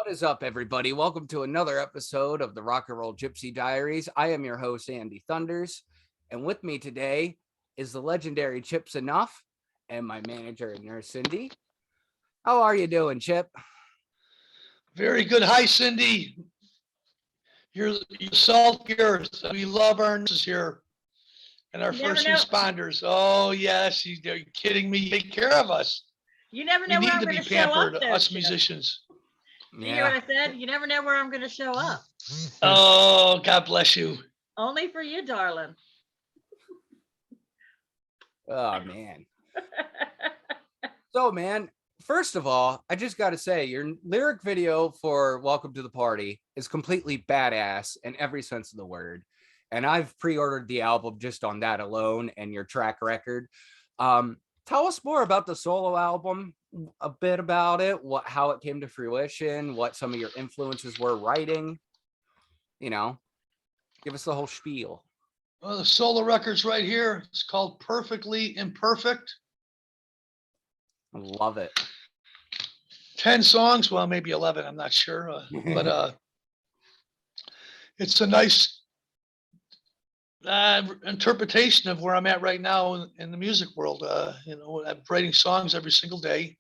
What is up, everybody? Welcome to another episode of the Rock and Roll Gypsy Diaries. I am your host, Andy Thunders, and with me today is the legendary ChipZnuff and my manager and nurse, Cindy. How are you doing, Chip? Very good. Hi, Cindy. You're salt here. We love our nurses here and our first responders. Oh, yes. You're kidding me. Take care of us. You never know where I'm going to show up. We need to be pampered, us musicians. You hear what I said? You never know where I'm going to show up. Oh, God bless you. Only for you, darling. Oh, man. So, man, first of all, I just got to say, your lyric video for Welcome to the Party is completely badass in every sense of the word. And I've pre-ordered the album just on that alone and your track record. Tell us more about the solo album, a bit about it, how it came to fruition, what some of your influences were writing. You know, give us the whole spiel. Well, the solo record's right here. It's called Perfectly Imperfect. I love it. 10 songs, well, maybe 11, I'm not sure. But it's a nice interpretation of where I'm at right now in the music world. I'm writing songs every single day.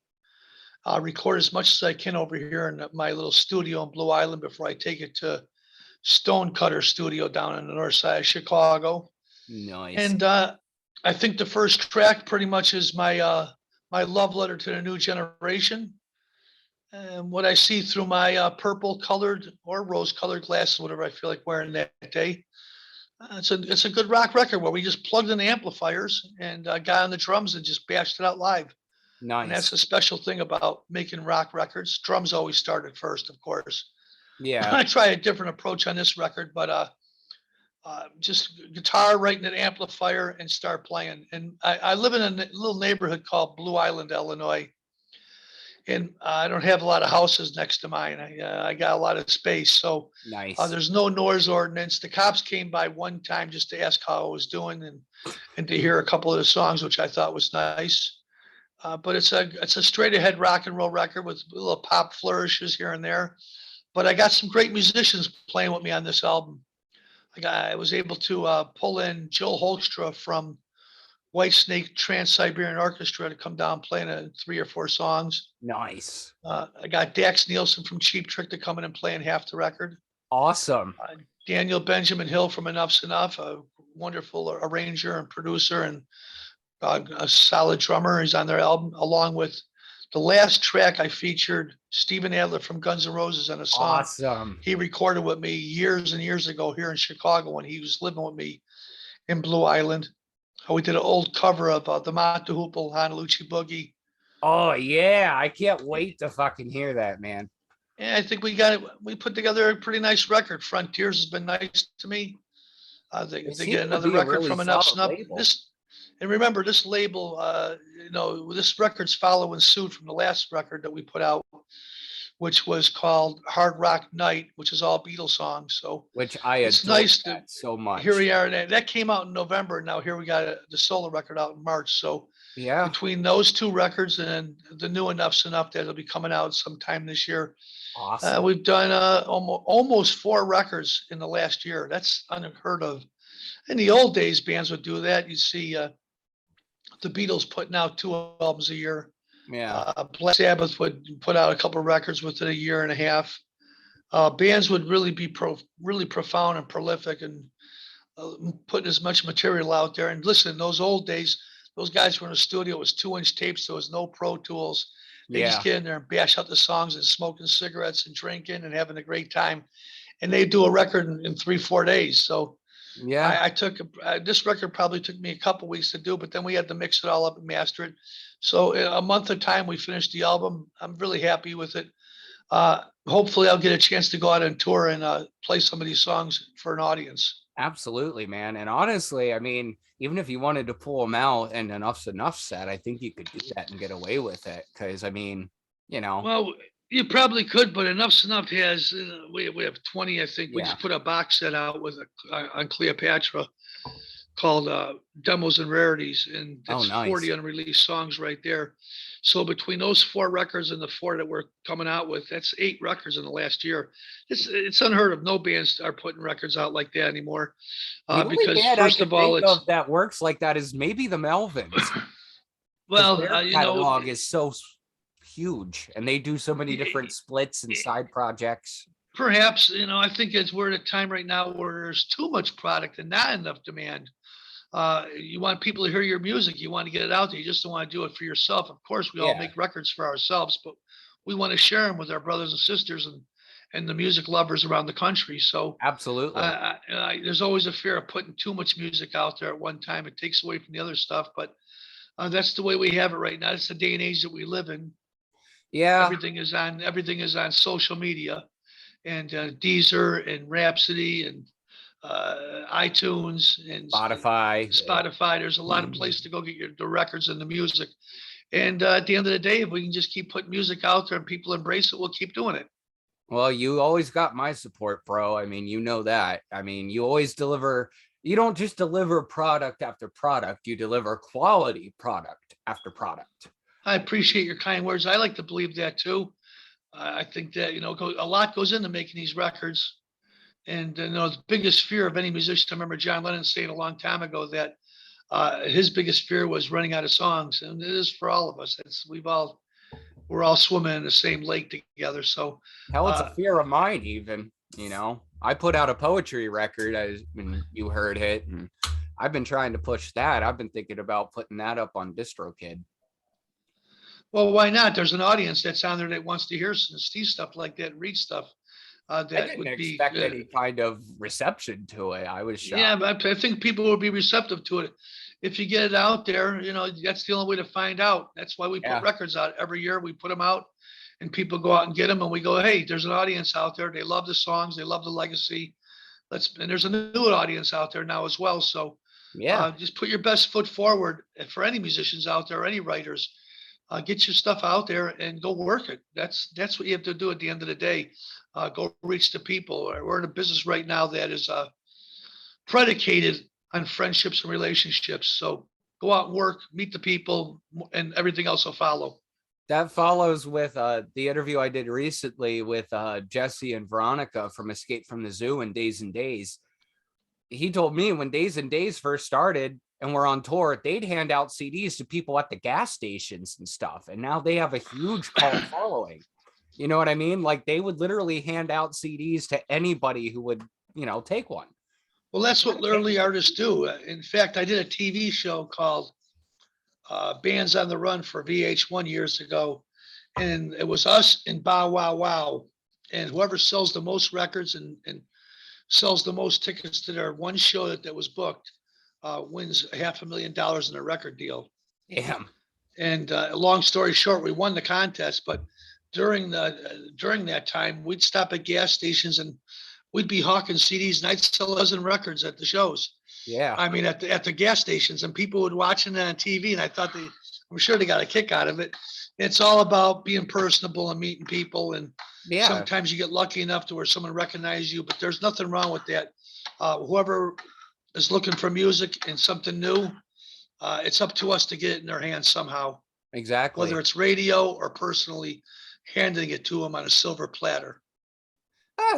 I record as much as I can over here in my little studio in Blue Island before I take it to Stonecutter Studio down in the north side of Chicago. Nice. And I think the first track pretty much is my my love letter to the new generation. And what I see through my purple colored or rose colored glasses, whatever I feel like wearing that day. It's a good rock record where we just plugged in the amplifiers and got on the drums and just bashed it out live. Nice. And that's the special thing about making rock records. Drums always started first, of course. Yeah. I try a different approach on this record, but just guitar right in an amplifier and start playing. And I live in a little neighborhood called Blue Island, Illinois. And I don't have a lot of houses next to mine. I got a lot of space. So nice. There's no noise ordinance. The cops came by one time just to ask how I was doing and to hear a couple of the songs, which I thought was nice. But it's a straight ahead rock and roll record with little pop flourishes here and there. But I got some great musicians playing with me on this album. I was able to pull in Joe Holstra from Whitesnake Trans-Siberian Orchestra to come down playing 3 or 4 songs. Nice. I got Dax Nielsen from Cheap Trick to come in and playing half the record. Awesome. Daniel Benjamin Hill from EnuffZnuff, a wonderful arranger and producer and a solid drummer. He's on their album, along with the last track I featured Steven Adler from Guns N' Roses on a song. Awesome. He recorded with me years and years ago here in Chicago when he was living with me in Blue Island. We did an old cover of the Mott the Hoople Honolulu Boogie. Oh, yeah. I can't wait to fucking hear that, man. Yeah, I think we got it. We put together a pretty nice record. Frontiers has been nice to me. They get another record really from EnuffZnuff. And remember, this label, this record's following suit from the last record that we put out, which was called Hard Rock Night, which is all Beatles songs. So which I it's nice to so much. Here we are. That came out in November. Now here we got the solo record out in March. So yeah, between those 2 records and the new EnuffZnuff that'll be coming out sometime this year. Awesome. We've done almost 4 records in the last year. That's unheard of. In the old days, bands would do that. You see the Beatles putting out 2 albums a year. Yeah. Black Sabbath would put out a couple of records within a year and a half. Bands would really be really profound and prolific and putting as much material out there. And listen, in those old days, those guys were in the studio. It was 2-inch tapes. There was no Pro Tools. They just get in there and bash out the songs and smoking cigarettes and drinking and having a great time. And they do a record in 3-4 days. So yeah, I took this record probably took me a couple weeks to do, but then we had to mix it all up and master it. So in a month of time, we finished the album. I'm really happy with it. Hopefully I'll get a chance to go out on tour and play some of these songs for an audience. Absolutely, man. And honestly, I mean, even if you wanted to pull them out and EnuffZnuff set, I think you could do that and get away with it. Because I mean, Well, you probably could, but EnuffZnuff has we have 20. I think we just put a box set out with on Cleopatra called Demos and Rarities, and it's 40 unreleased songs right there. So between those 4 records and the 4 that we're coming out with, that's 8 records in the last year. It's unheard of. No bands are putting records out like that anymore. The only Because band I first can of all, think it's of that works like that is maybe the Melvins, because well, their you know, catalog is so huge, and they do so many different splits and side projects. perhaps, you know, I think it's we're at a time right now where there's too much product and not enough demand. You want people to hear your music. You want to get it out there. You just don't want to do it for yourself. Of course, we all Yeah, make records for ourselves, but we want to share them with our brothers and sisters and the music lovers around the country. So absolutely. there's always a fear of putting too much music out there at one time. It takes away from the other stuff, but that's the way we have it right now. It's the day and age that we live in. Yeah, Everything is on social media and Deezer and Rhapsody and iTunes and Spotify. Spotify. There's a lot of places to go get the records and the music. And at the end of the day, if we can just keep putting music out there and people embrace it, we'll keep doing it. Well, you always got my support, bro. I mean, you know that. I mean, you always deliver. You don't just deliver product after product. You deliver quality product after product. I appreciate your kind words. I like to believe that too. I think that, you know, a lot goes into making these records. And you know, the biggest fear of any musician, I remember John Lennon saying a long time ago that his biggest fear was running out of songs, and it is for all of us. We're all swimming in the same lake together. So Hell, it's a fear of mine, even. You know, I put out a poetry record when you heard it, and I've been trying to push that. I've been thinking about putting that up on DistroKid. well, why not? There's an audience that's on there that wants to hear and see stuff like that, and read stuff. I That didn't would be expect any kind of reception to it. I was shocked. yeah, but I think people will be receptive to it. If you get it out there, you know, that's the only way to find out. That's why we Yeah. put records out every year. We put them out and people go out and get them and we go, hey, there's an audience out there. They love the songs. They love the legacy. And there's a new audience out there now as well. So Yeah, just put your best foot forward for any musicians out there, any writers. Get your stuff out there and go work it. That's what you have to do at the end of the day. Go reach the people. We're in a business right now that is predicated on friendships and relationships. So go out and work, meet the people, and everything else will follow. that follows with the interview I did recently with Jesse and Veronica from Escape from the Zoo and Days and Days. He told me when Days and Days first started and were on tour, they'd hand out CDs to people at the gas stations and stuff. And now they have a huge cult following. You know what I mean? Like they would literally hand out CDs to anybody who would, you know, take one. Well, that's what early artists do. In fact, I did a TV show called Bands on the Run for VH1 years ago. And it was us and Bow Wow Wow. And whoever sells the most records and sells the most tickets to their one show that was booked wins $500,000 in a record deal. Damn. And long story short, we won the contest. But during that time, we'd stop at gas stations and we'd be hawking CDs and I'd sell a dozen records at the shows. Yeah. I mean, at the gas stations, and people would watch it on TV, and I thought I'm sure they got a kick out of it. It's all about being personable and meeting people, and Yeah. sometimes you get lucky enough to where someone recognizes you, but there's nothing wrong with that. Whoever is looking for music and something new, it's up to us to get it in their hands somehow, Exactly. whether it's radio or personally handing it to them on a silver platter.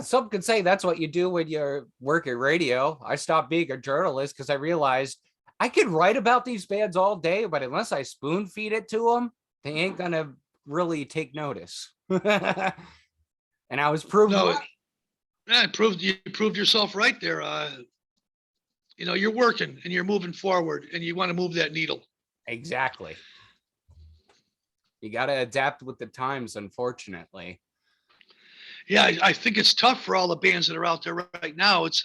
Some could say that's what you do when you work at radio. I stopped being a journalist because I realized I could write about these bands all day, but unless I spoon feed it to them, they ain't gonna really take notice. And I was proved No, right. Yeah, you proved yourself right there. You know, you're working and you're moving forward and you want to move that needle. Exactly. You got to adapt with the times, unfortunately. Yeah, I think it's tough for all the bands that are out there right now. It's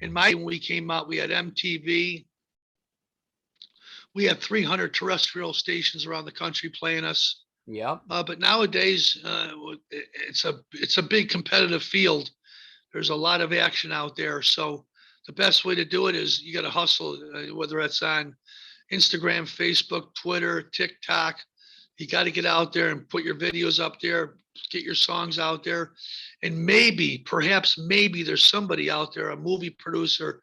in my, when we came out, we had MTV. We had 300 terrestrial stations around the country playing us. Yep. But nowadays, it's a big competitive field. There's a lot of action out there. So the best way to do it is you got to hustle, whether it's on Instagram, Facebook, Twitter, TikTok. You got to get out there and put your videos up there, get your songs out there. And maybe, perhaps, maybe there's somebody out there, a movie producer,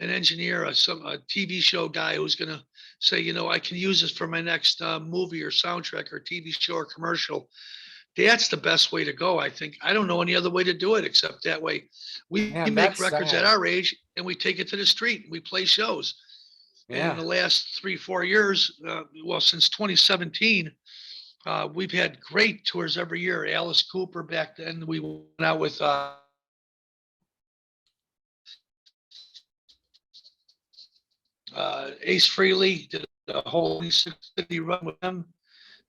an engineer, a TV show guy who's going to say, you know, I can use this for my next movie or soundtrack or TV show or commercial. That's the best way to go, I think. I don't know any other way to do it except that way. We Man, make that's records at sad. our age and we take it to the street. We play shows. And in Yeah. the last 3-4 years, well, since 2017, we've had great tours every year. Alice Cooper back then, we went out with Ace Frehley, did a whole city run with them.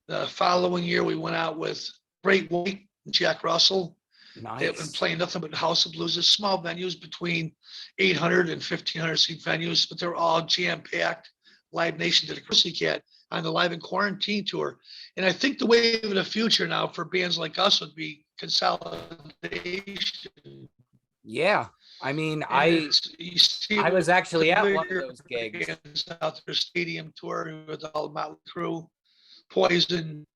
The following year, we went out with Great White and Jack Russell. They've been Nice. playing nothing but House of Blues, small venues between 800 and 1,500 seat venues, but they're all jam-packed. Live Nation did a Pussycat on the Live in Quarantine tour. And I think the wave of the future now for bands like us would be consolidation. Yeah. I mean, You see I was actually the at one of bigger those gigs. bands out there, stadium tour with all Motley Crue, Poison.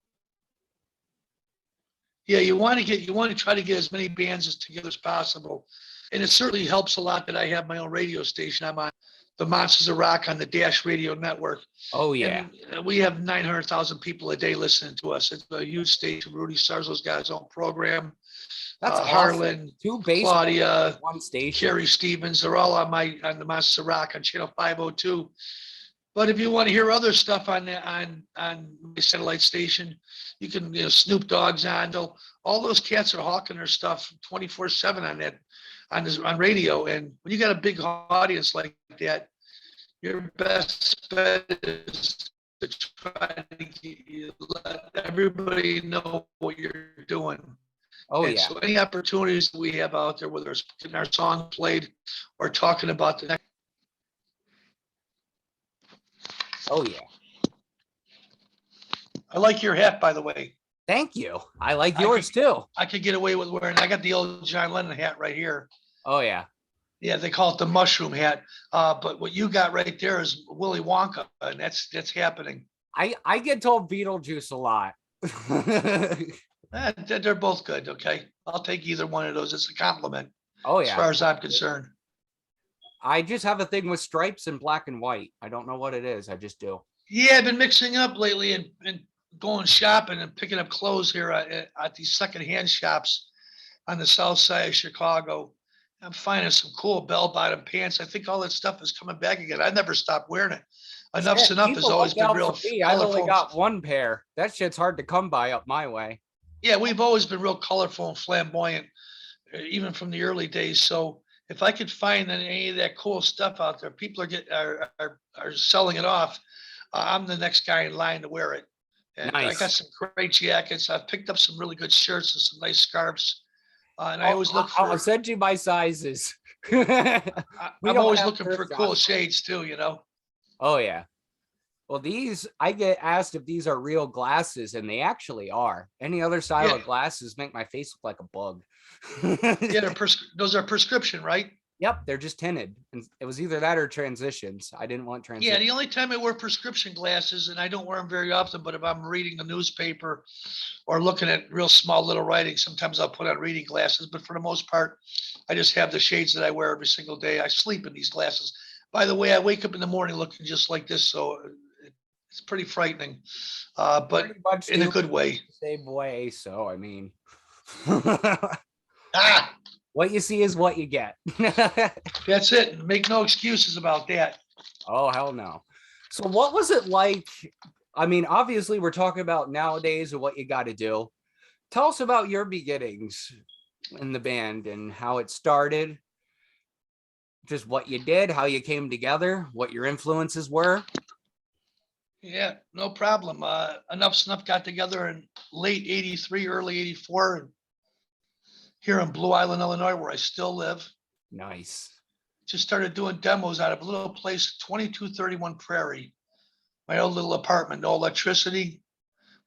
Yeah, you want to try to get as many bands as together as possible. And it certainly helps a lot that I have my own radio station. I'm on the Monsters of Rock on the Dash Radio Network. Oh yeah. And we have 900,000 people a day listening to us. It's a huge station. Rudy Sarzo's got his own program. That's awesome. Harlan, Two bass Claudia, one station. Kerry Stevens, they're all on the Monsters of Rock on channel 502. But if you want to hear other stuff on my satellite station, you can, Snoop Dogg's on. All those cats are hawking their stuff 24/7 on radio. And when you got a big audience like that, your best bet is to try to let everybody know what you're doing. Oh And yeah. so any opportunities we have out there, whether it's getting our song played or talking about the next. Oh yeah. I like your hat, by the way. Thank you. I like yours too. I could get away with wearing. I got the old John Lennon hat right here. Oh yeah. Yeah, they call it the mushroom hat. But what you got right there is Willy Wonka, and that's happening. I get told Beetlejuice a lot. They're both good. Okay, I'll take either one of those. It's a compliment. Oh As yeah. far as I'm concerned. I just have a thing with stripes and black and white. I don't know what it is. I just do. Yeah, I've been mixing up lately and going shopping and picking up clothes here at these secondhand shops on the south side of Chicago. I'm finding some cool bell-bottom pants. I think all that stuff is coming back again. I never stopped wearing it. EnuffZnuff has People always look been out real for me. I've only colorful. got one pair. That shit's hard to come by up my way. Yeah, we've always been real colorful and flamboyant, even from the early days. So if I could find any of that cool stuff out there, people are selling it off. I'm the next guy in line to wear it. And I Nice. got some great jackets. I've picked up some really good shirts and some nice scarves. And I always look I'll for. send you my sizes. I'm don't always have looking for thrift cool shops. shades too. Oh yeah. Well, these, I get asked if these are real glasses, and they actually are. Any other style Yeah. of glasses make my face look like a bug. Yeah, those are prescription, right? Yep, they're just tinted. And it was either that or transitions. I didn't want Yeah, transitions. the only time I wear prescription glasses, and I don't wear them very often, but if I'm reading the newspaper or looking at real small little writing, sometimes I'll put on reading glasses. But for the most part, I just have the shades that I wear every single day. I sleep in these glasses. By the way, I wake up in the morning looking just like this, so it's pretty frightening, but Pretty much in a do good way. the same way. So, I mean, Ah, what you see is what you get. that's it. Make no excuses about that. Oh, hell no. So what was it like? I mean, obviously we're talking about nowadays and what you got to do. Tell us about your beginnings in the band and how it started. Just what you did, how you came together, what your influences were. Yeah, no problem. EnuffZnuff got together in late '83, early '84, here in Blue Island, Illinois, where I still live. Nice. Just started doing demos out of a little place, 2231 Prairie, my old little apartment, no electricity.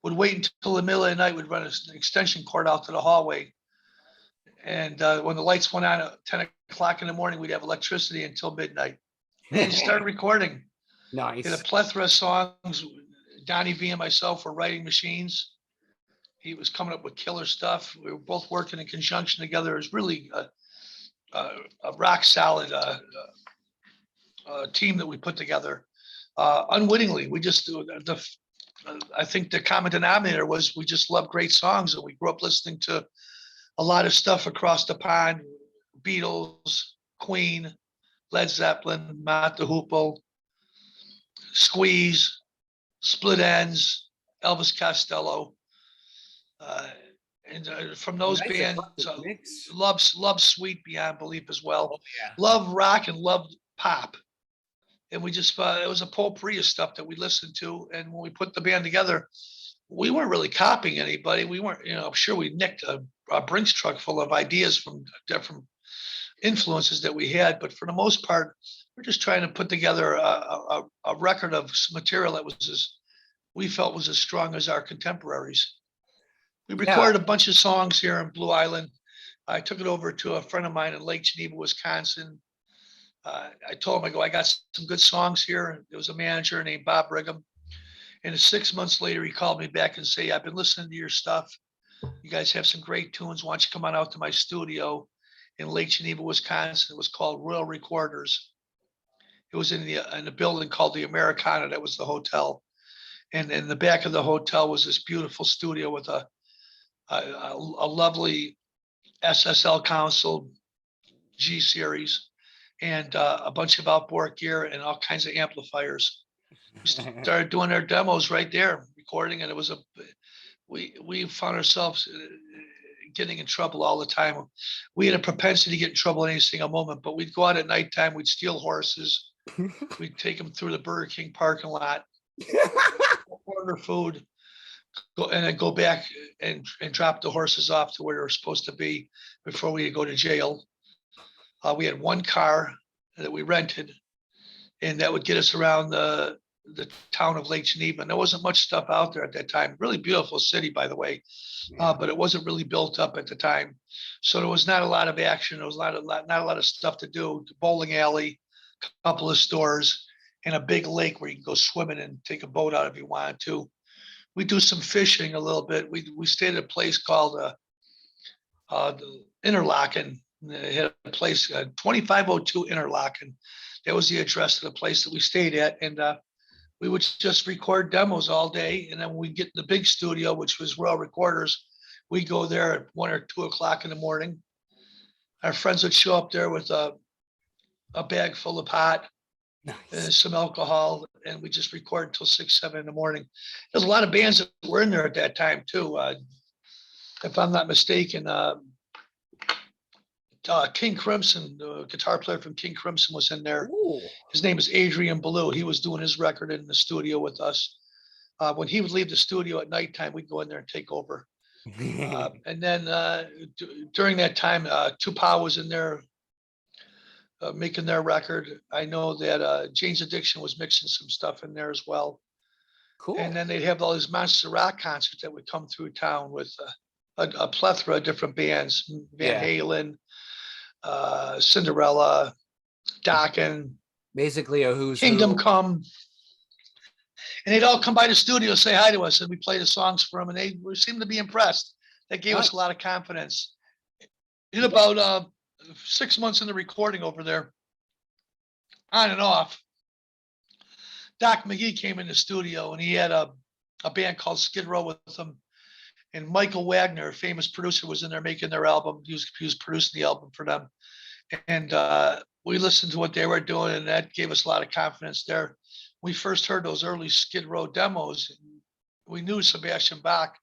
Would wait until the middle of the night, would run an extension cord out to the hallway. And when the lights went on at 10 o'clock in the morning, we'd have electricity until midnight. And started recording. Nice. Did a plethora of songs. Donnie V and myself were writing machines. He was coming up with killer stuff. We were both working in conjunction together. It was really a rock solid team that we put together. unwittingly, we just I think the common denominator was we just love great songs, and we grew up listening to a lot of stuff across the pond: Beatles, Queen, Led Zeppelin, Mott the Hoople, Squeeze, Split Ends, Elvis Costello. And from those Nice bands, eclectic mix. love Sweet Beyond Belief as well. Oh, yeah. Love rock and love pop. And we just, it was a potpourri of stuff that we listened to. And when we put the band together, we weren't really copying anybody. We weren't, I'm sure we nicked a Brinks truck full of ideas from different influences that we had. But for the most part, we're just trying to put together a record of material that we felt was as strong as our contemporaries. We recorded a bunch of songs here in Blue Island. I took it over to a friend of mine in Lake Geneva, Wisconsin. I told him, I got some good songs here. There was a manager named Bob Brigham. And 6 months later, he called me back and said, I've been listening to your stuff. You guys have some great tunes. Why don't you come on out to my studio in Lake Geneva, Wisconsin? It was called Royal Recorders. It was in a building called the Americana. That was the hotel. And in the back of the hotel was this beautiful studio with a lovely SSL console G series and a bunch of outboard gear and all kinds of amplifiers. We started doing our demos right there, recording, and it was we found ourselves getting in trouble all the time. We had a propensity to get in trouble at any single moment, but we'd go out at nighttime, we'd steal horses, we'd take them through the Burger King parking lot, order food, and then go back and drop the horses off to where they were supposed to be before we go to jail. We had one car that we rented, and that would get us around the town of Lake Geneva. And there wasn't much stuff out there at that time. Really beautiful city, by the way, but it wasn't really built up at the time. So there was not a lot of action. There was not a lot of stuff to do. The bowling alley, a couple of stores, and a big lake where you can go swimming and take a boat out if you wanted to. We do some fishing a little bit. We stayed at a place called the Interlaken. They had a place, 2502 Interlaken. That was the address of the place that we stayed at. And we would just record demos all day. And then when we get in the big studio, which was Royal Recorders, we'd go there at 1 or 2 o'clock in the morning. Our friends would show up there with a bag full of pot, and some alcohol, and we just record until 6, 7 in the morning. There's a lot of bands that were in there at that time too. If I'm not mistaken, King Crimson, the guitar player from King Crimson, was in there. Ooh. His name is Adrian Ballou. He was doing his record in the studio with us. When he would leave the studio at nighttime, we'd go in there and take over. And then during that time, Tupac was in there making their record. I know that Jane's Addiction was mixing some stuff in there as well. Cool. And then they'd have all these monster rock concerts that would come through town with a plethora of different bands: Van Halen, Cinderella, Dokken, Basically a who's Kingdom who. Come. And they'd all come by the studio, say hi to us, and we play the songs for them, and they seemed to be impressed. That gave us a lot of confidence. In about 6 months in the recording over there, on and off, Doc McGee came in the studio, and he had a band called Skid Row with him. And Michael Wagner, a famous producer, was in there making their album. He was producing the album for them. And we listened to what they were doing, and that gave us a lot of confidence there. We first heard those early Skid Row demos. We knew Sebastian Bach.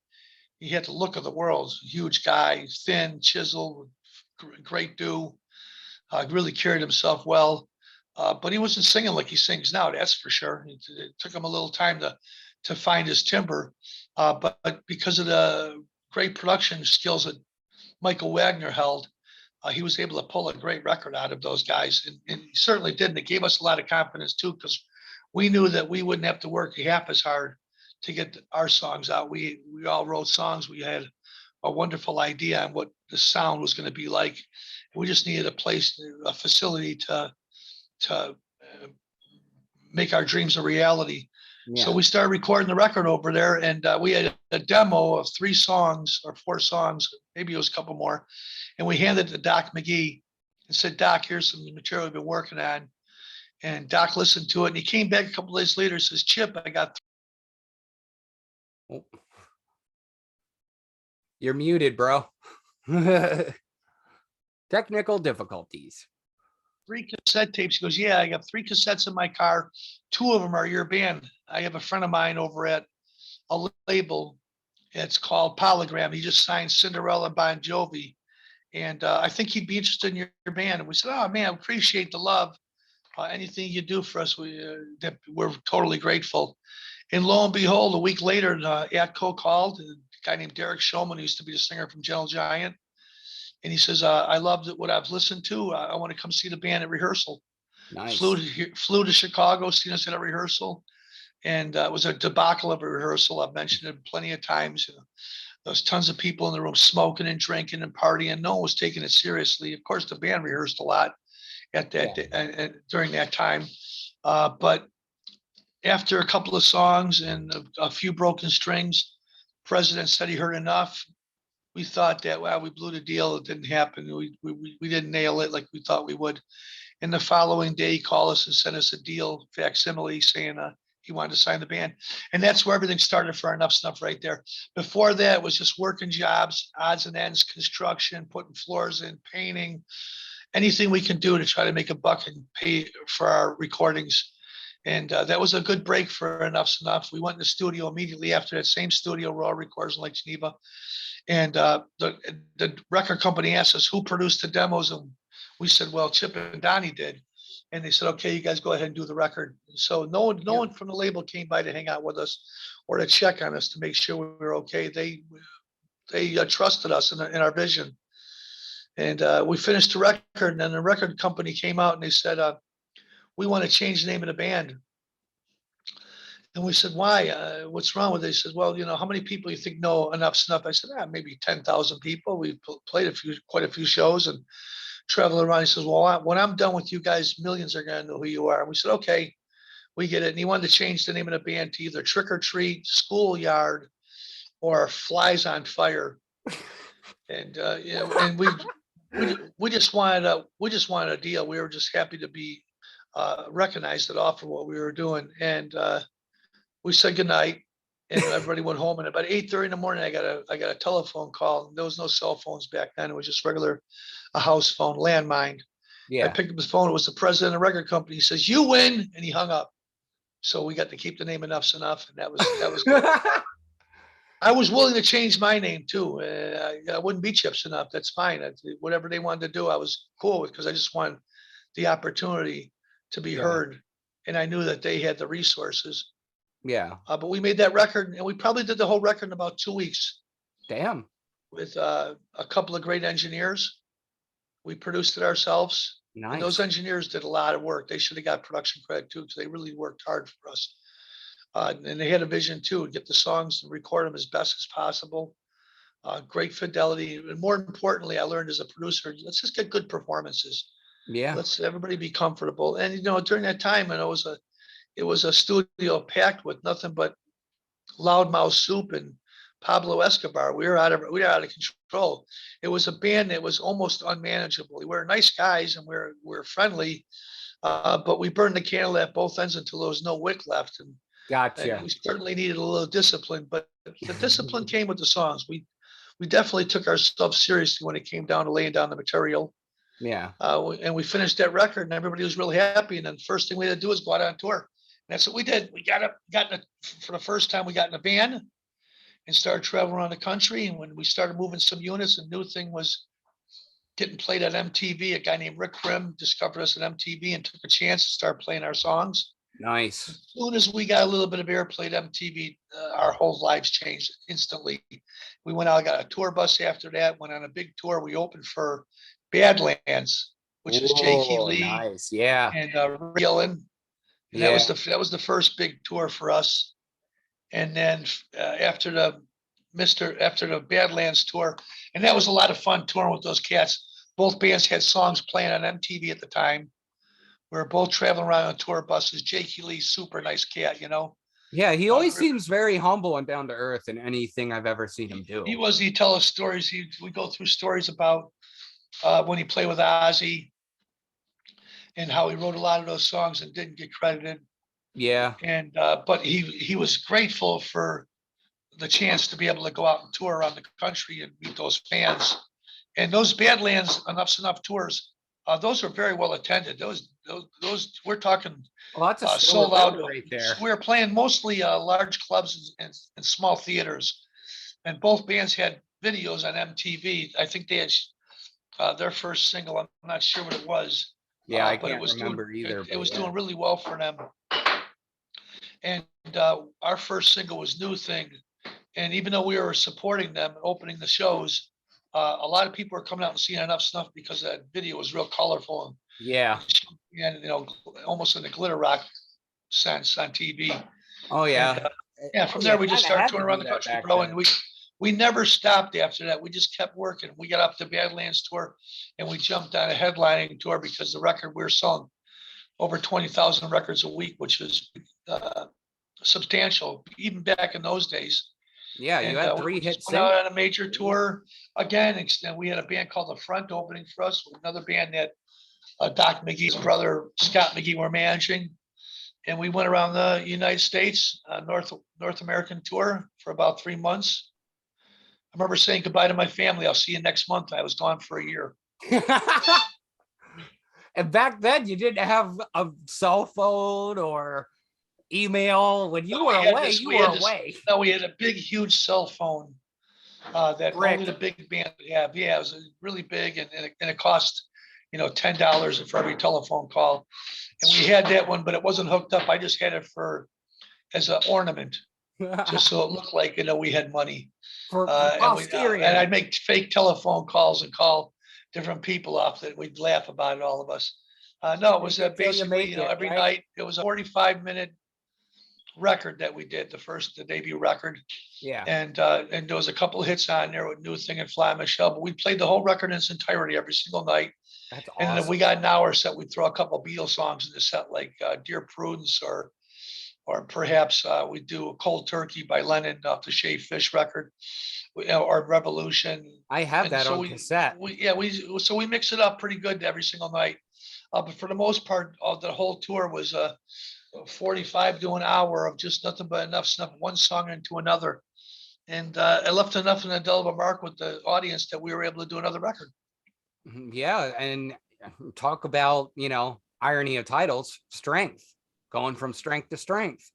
He had the look of the world. Huge guy, thin, chiseled, great dude. Really carried himself well. But he wasn't singing like he sings now, that's for sure. It took him a little time to find his timbre. But because of the great production skills that Michael Wagner held, he was able to pull a great record out of those guys. And he certainly did. And it gave us a lot of confidence too, because we knew that we wouldn't have to work half as hard to get our songs out. We all wrote songs. We had a wonderful idea on what the sound was going to be like. We just needed a facility to make our dreams a reality. Yeah. So we started recording the record over there, and we had a demo of 3 songs or 4 songs, maybe it was a couple more. And we handed it to Doc McGee and said, Doc, here's some material we've been working on. And Doc listened to it, and he came back a couple days later and says, Chip, I got Oh. You're muted, bro. Technical difficulties. 3 cassette tapes. He goes, yeah, I got 3 cassettes in my car. 2 of them are your band. I have a friend of mine over at a label. It's called Polygram. He just signed Cinderella and Bon Jovi. And I think he'd be interested in your band. And we said, oh, man, appreciate the love. Anything you do for us, we're totally grateful. And lo and behold, a week later, Atco called, a guy named Derek Shulman, who used to be the singer from Gentle Giant. And he says, I loved what I've listened to. I want to come see the band at rehearsal. Nice. Flew to Chicago, seen us at a rehearsal. And it was a debacle of a rehearsal. I've mentioned it plenty of times. There was tons of people in the room smoking and drinking and partying. No one was taking it seriously. Of course, the band rehearsed a lot at that during that time. But after a couple of songs and a few broken strings, President said he heard enough. We thought that, well, we blew the deal. It didn't happen. We didn't nail it like we thought we would. And the following day, he called us and sent us a deal facsimile saying he wanted to sign the band. And that's where everything started for EnuffZnuff right there. Before that, it was just working jobs, odds and ends, construction, putting floors in, painting, anything we can do to try to make a buck and pay for our recordings. And that was a good break for EnuffZnuff. We went in the studio immediately after that, same studio, Raw Records in Lake Geneva. And the record company asked us who produced the demos. And we said, well, Chip and Donnie did. And they said, okay, you guys go ahead and do the record. So no one from the label came by to hang out with us or to check on us to make sure we were okay. They trusted us in our vision. And we finished the record, and then the record company came out and they said, we want to change the name of the band. And we said, why? What's wrong with it? They said, well, how many people you think know EnuffZnuff? I said, maybe 10,000 people. We played quite a few shows and traveled around. He says, well, when I'm done with you guys, millions are going to know who you are. And we said, okay, we get it. And he wanted to change the name of the band to either Trick or Treat, Schoolyard, or Flies on Fire. And and we just wanted a deal. We were just happy to be recognized and offer what we were doing. And we said goodnight, and everybody went home. And about 8:30 in the morning, I got a telephone call. There was no cell phones back then. It was just a house phone, landmine. Yeah. I picked up his phone. It was the president of the record company. He says, "You win," and he hung up. So we got to keep the name EnuffZnuff, and that was good. I was willing to change my name too. I wouldn't be ChipZnuff. That's fine. Whatever they wanted to do, I was cool with, because I just wanted the opportunity to be heard, and I knew that they had the resources. Yeah. But we made that record, and we probably did the whole record in about 2 weeks. Damn. With a couple of great engineers. We produced it ourselves. Nice. And those engineers did a lot of work. They should have got production credit too, because they really worked hard for us. And they had a vision too, to get the songs and record them as best as possible. Great fidelity. And more importantly, I learned as a producer, let's just get good performances. Yeah. Let's everybody be comfortable. And during that time, it was a studio packed with nothing but Loudmouth Soup and Pablo Escobar. We were out of control. It was a band that was almost unmanageable. We were nice guys and we're friendly, but we burned the candle at both ends until there was no wick left. And we certainly needed a little discipline, but the discipline came with the songs. We definitely took ourselves seriously when it came down to laying down the material. Yeah. And we finished that record, and everybody was really happy. And then the first thing we had to do was go out on tour. And that's what we did. We for the first time, we got in a van and started traveling around the country. And when we started moving some units, a new thing was getting played at MTV. A guy named Rick Grimm discovered us at MTV and took a chance to start playing our songs. Nice. As soon as we got a little bit of airplay at MTV, our whole lives changed instantly. We went out, got a tour bus after that, went on a big tour. We opened for Badlands, which was J.K. Lee. Nice. Yeah. And Reelin'. And that was the first big tour for us. And then after the Badlands tour, and that was a lot of fun touring with those cats. Both bands had songs playing on MTV at the time. We were both traveling around on tour buses. J.K. Lee, super nice cat, Yeah, he always seems very humble and down to earth in anything I've ever seen him do. He'd tell us stories. We go through stories about when he played with Ozzy. and how he wrote a lot of those songs and didn't get credited. Yeah. And but he was grateful for the chance to be able to go out and tour around the country and meet those fans. And those Badlands EnuffZnuff tours, those are very well attended. Those we're talking Well, that's a sold out right there. We were playing mostly large clubs and small theaters, and both bands had videos on MTV. I think they had their first single. I'm not sure what it was. Yeah, I but can't remember either. It was doing really well for them. And our first single was New Thing. And even though we were supporting them, opening the shows, a lot of people were coming out and seeing EnuffZnuff because that video was real colorful Yeah. and almost in the glitter rock sense on TV. Oh yeah. And, yeah, from there we just started touring around the country, bro, and we never stopped after that. We just kept working. We got up to Badlands tour, and we jumped on a headlining tour because the record we were selling over 20,000 records a week, which was substantial even back in those days. Yeah, you had 3 hits. Went out on a major tour again. And we had a band called The Front opening for us. Another band that Doc McGee's brother Scott McGee were managing, and we went around the United States, North American tour for about 3 months. I remember saying goodbye to my family. I'll see you next month. I was gone for a year. And back then, you didn't have a cell phone or email. When you were away, you were away. No, we had a big, huge cell phone that only the big band would have. Yeah, it was really big, and it cost, $10 for every telephone call. And we had that one, but it wasn't hooked up. I just had it as an ornament, just so it looked like we had money. And I'd make fake telephone calls and call different people off that. We'd laugh about it, all of us. No, it was basically every night. It was a 45-minute record that we did, the debut record. Yeah. And there was a couple of hits on there with New Thing and Fly Michelle, but we played the whole record in its entirety every single night. That's awesome. And if we got an hour set, we'd throw a couple of Beatles songs in the set, like Dear Prudence, or perhaps we'd do a Cold Turkey by Lennon off the Shaved Fish record, or Revolution. I have that on cassette. So we mix it up pretty good every single night. But for the most part, the whole tour was 45 to an hour of just nothing but EnuffZnuff, one song into another. And I left enough an indelible mark with the audience that we were able to do another record. Yeah, and talk about, irony of titles, strength, going from strength to strength.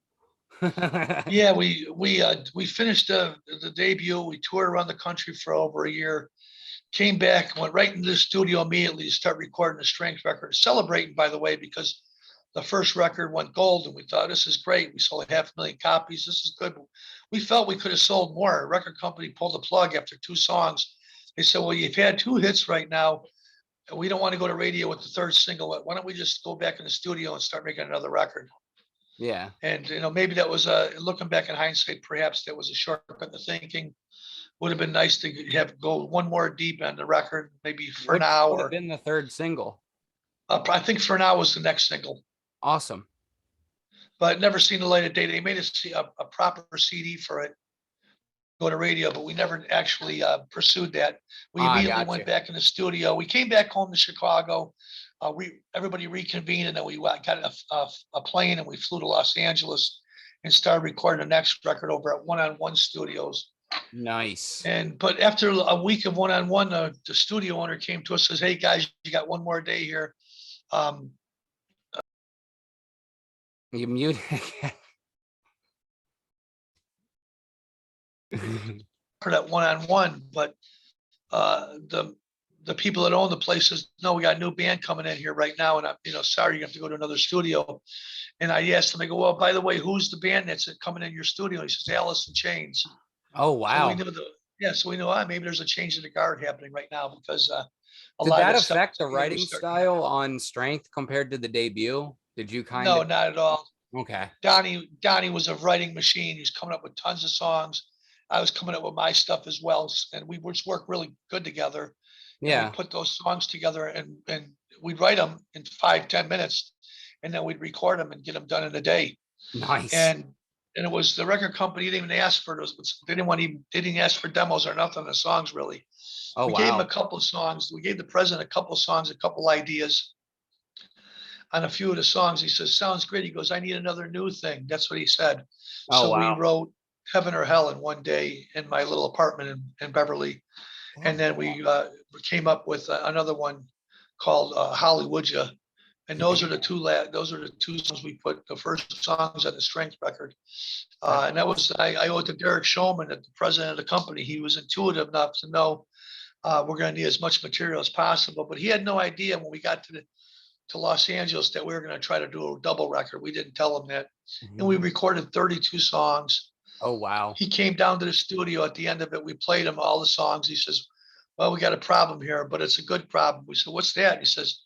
Yeah, we finished the debut. We toured around the country for over a year, came back, went right into the studio immediately to start recording the Strength record, celebrating, by the way, because the first record went gold, and we thought, this is great. We sold 500,000 copies. This is good. We felt we could have sold more. A record company pulled the plug after 2 songs. They said, well, you've had 2 hits right now, and we don't want to go to radio with the 3rd single. Why don't we just go back in the studio and start making another record? Yeah. And, maybe that was looking back in hindsight, perhaps that was a shortcut to thinking. Would have been nice to go one more deep on the record, maybe For Now. Would have been the 3rd single. I think For Now was the next single. Awesome. But never seen the light of day. They made us see a proper CD for it, go to radio, but we never actually pursued that. We immediately went back in the studio. We came back home to Chicago. Everybody reconvened, and then we got a plane, and we flew to Los Angeles and started recording the next record over at One-on-One Studios. Nice. But after a week of One-on-One, the studio owner came to us and says, hey guys, you got one more day here. You muted for that One-on-One, but the people that own the place says, no, we got a new band coming in here right now, and I'm sorry, you have to go to another studio. And I asked them, I go, well, by the way, who's the band that's coming in your studio? He says, Alice in Chains. Oh wow. So we knew maybe there's a change in the guard happening right now, because did that affect the writing style on Strength compared to the debut? Did you No, not at all. Okay. Donnie was a writing machine. He's coming up with tons of songs. I was coming up with my stuff as well, and we just worked really good together. Yeah. We put those songs together, and we'd write them in 5-10 minutes, and then we'd record them and get them done in a day. Nice. And it was the record company didn't even ask for those. They didn't ask for demos or nothing on the songs, really. Oh, we gave him a couple of songs. We gave the president a couple of songs, a couple ideas. on a few of the songs. He says, sounds great. He goes, I need another new thing. That's what he said. Oh, So we wow. wrote Heaven or Hell in one day in my little apartment in Beverly. And then we came up with another one called Hollywood Ya. And those are the two songs we put the first songs on the Strength record. And that was, I owe it to Derek Shulman, the president of the company. He was intuitive enough to know we're going to need as much material as possible. But he had no idea when we got to Los Angeles that we were going to try to do a double record. We didn't tell him that. And we recorded 32 songs. Oh, wow. He came down to the studio at the end of it. We played him all the songs. He says, well, we got a problem here, but it's a good problem. We said, what's that? He says,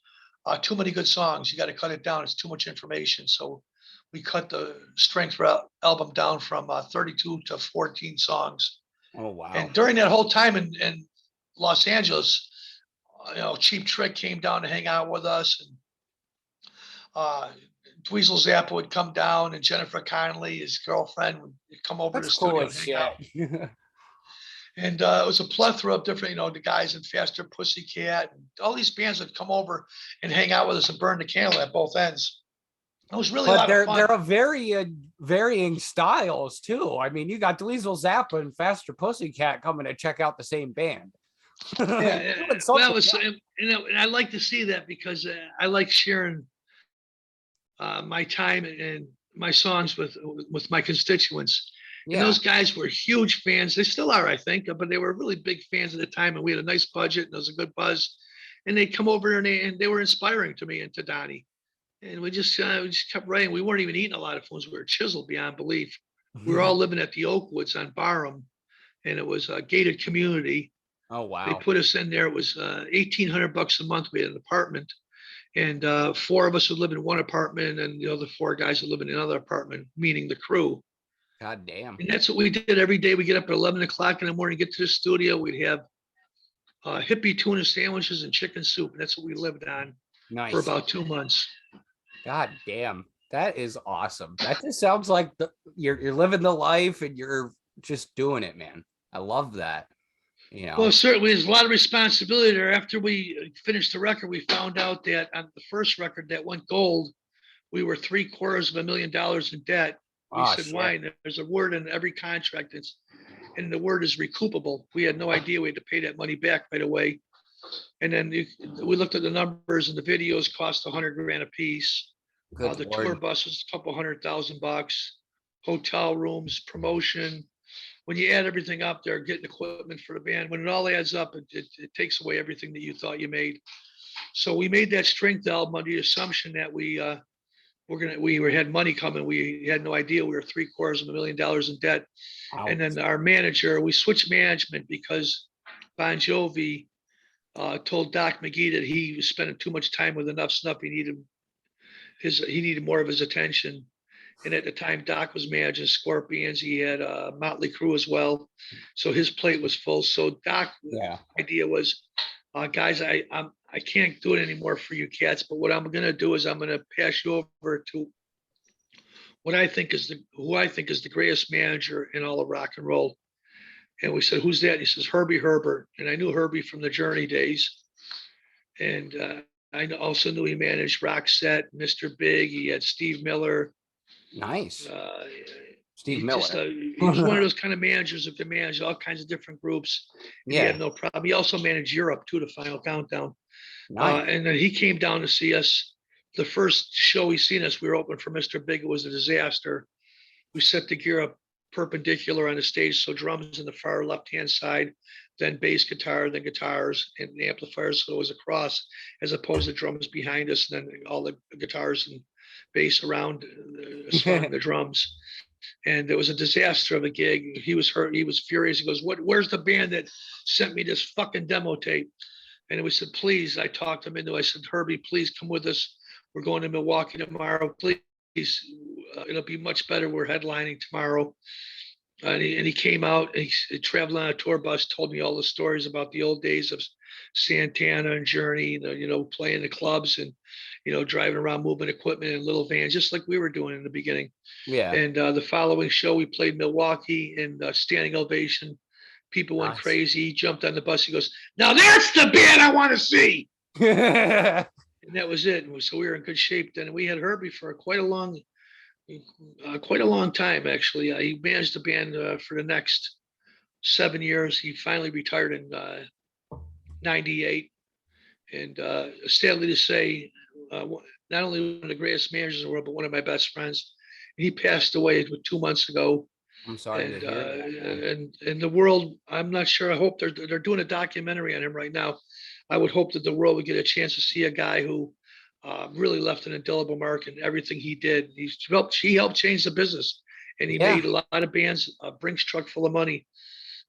too many good songs. You got to cut it down. It's too much information. So we cut the Strength album down from 32 to 14 songs. Oh, wow. And during that whole time in Los Angeles, Cheap Trick came down to hang out with us, and Weasel Zappa would come down, and Jennifer Connelly, his girlfriend, would come over to the studio and hang out. And it was a plethora of different, the guys in Faster Pussycat, and all these bands would come over and hang out with us and burn the candle at both ends. It was really a lot of fun. They're a very varying styles too. I mean, you got Weasel Zappa and Faster Pussycat coming to check out the same band. Yeah, well, and I like to see that because I like sharing my time and my songs with my constituents. Yeah. And those guys were huge fans. They still are, I think, but they were really big fans at the time. And we had a nice budget and there was a good buzz. And they come over and they were inspiring to me and to Donnie. And we just kept writing. We weren't even eating a lot of foods. We were chiseled beyond belief. We were all living at the Oakwoods on Barham, and it was a gated community. Oh, wow. They put us in there. It was $1,800 a month. We had an apartment, and 4 of us would live in one apartment, and the other 4 guys would live in another apartment, meaning the crew. God damn. And that's what we did every day. We get up at 11 o'clock in the morning, get to the studio. We'd have hippie tuna sandwiches and chicken soup. And that's what we lived on for about 2 months. God damn. That is awesome. That just sounds like you're living the life and you're just doing it, man. I love that. Well, certainly there's a lot of responsibility there. After we finished the record, we found out that on the first record that went gold, we were $750,000 in debt. We said, why? And there's a word in every contract, and the word is recoupable. We had no idea we had to pay that money back right away. And then we looked at the numbers, and the videos cost $100,000 a piece. The tour buses, a couple $100,000, hotel rooms, promotion. When you add everything up, they're getting equipment for the band. When it all adds up, it takes away everything that you thought you made. So we made that Strength album under the assumption that we had money coming. We had no idea we were $750,000 in debt. Wow. And then our manager, we switched management because Bon Jovi told Doc McGee that he was spending too much time with EnuffZnuff. He needed more of his attention. And at the time, Doc was managing Scorpions. He had Motley Crue as well. So his plate was full. So Doc's idea was, guys, I can't do it anymore for you cats, but what I'm going to do is I'm going to pass you over to who I think is the greatest manager in all of rock and roll. And we said, who's that? And he says, Herbie Herbert. And I knew Herbie from the Journey days. And I also knew he managed Roxette, Mr. Big. He had Steve Miller. Nice. Steve Miller. He was one of those kind of managers that can manage all kinds of different groups. He had no problem. He also managed Europe too, the Final Countdown. Nice. And then he came down to see us. The first show he seen us, we were open for Mr. Big. It was a disaster. We set the gear up perpendicular on the stage, so drums in the far left-hand side, then bass guitar, then guitars and amplifiers, so it was across, as opposed to drums behind us, and then all the guitars and bass around the drums. And it was a disaster of a gig. He was hurt. He was furious. He goes, where's the band that sent me this fucking demo tape? And we said, please, I talked him into it. I said, Herbie, please come with us. We're going to Milwaukee tomorrow. Please, it'll be much better. We're headlining tomorrow. And he came out, and he traveled on a tour bus, told me all the stories about the old days of Santana and Journey, playing the clubs and, driving around, moving equipment in little vans, just like we were doing in the beginning. Yeah. And the following show, we played Milwaukee in standing ovation. People went crazy. He jumped on the bus. He goes, now that's the band I want to see. And that was it. And so we were in good shape then. And we had Herbie for quite a long time, actually. He managed the band for the next 7 years. He finally retired in 98. And sadly to say, not only one of the greatest managers in the world, but one of my best friends. He passed away 2 months ago. I'm sorry And to hear that. and the world, I'm not sure. I hope they're doing a documentary on him right now. I would hope that the world would get a chance to see a guy who really left an indelible mark in everything he did. He helped change the business, and he made a lot of bands a Brinks truck full of money.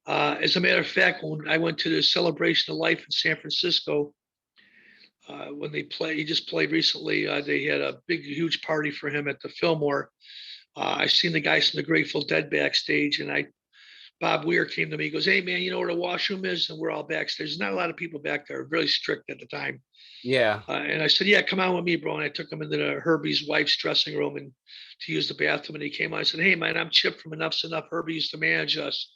As a matter of fact, when I went to the Celebration of Life in San Francisco, when he just played recently. They had a big, huge party for him at the Fillmore. I seen the guys from the Grateful Dead backstage, and Bob Weir came to me. He goes, "Hey man, you know where the washroom is?" And we're all backstage. There's not a lot of people back there. Really strict at the time. Yeah. And I said, "Yeah, come on with me, bro." And I took him into Herbie's wife's dressing room and to use the bathroom. And he came on. I said, "Hey man, I'm Chip from EnuffZnuff. Herbie used to manage us."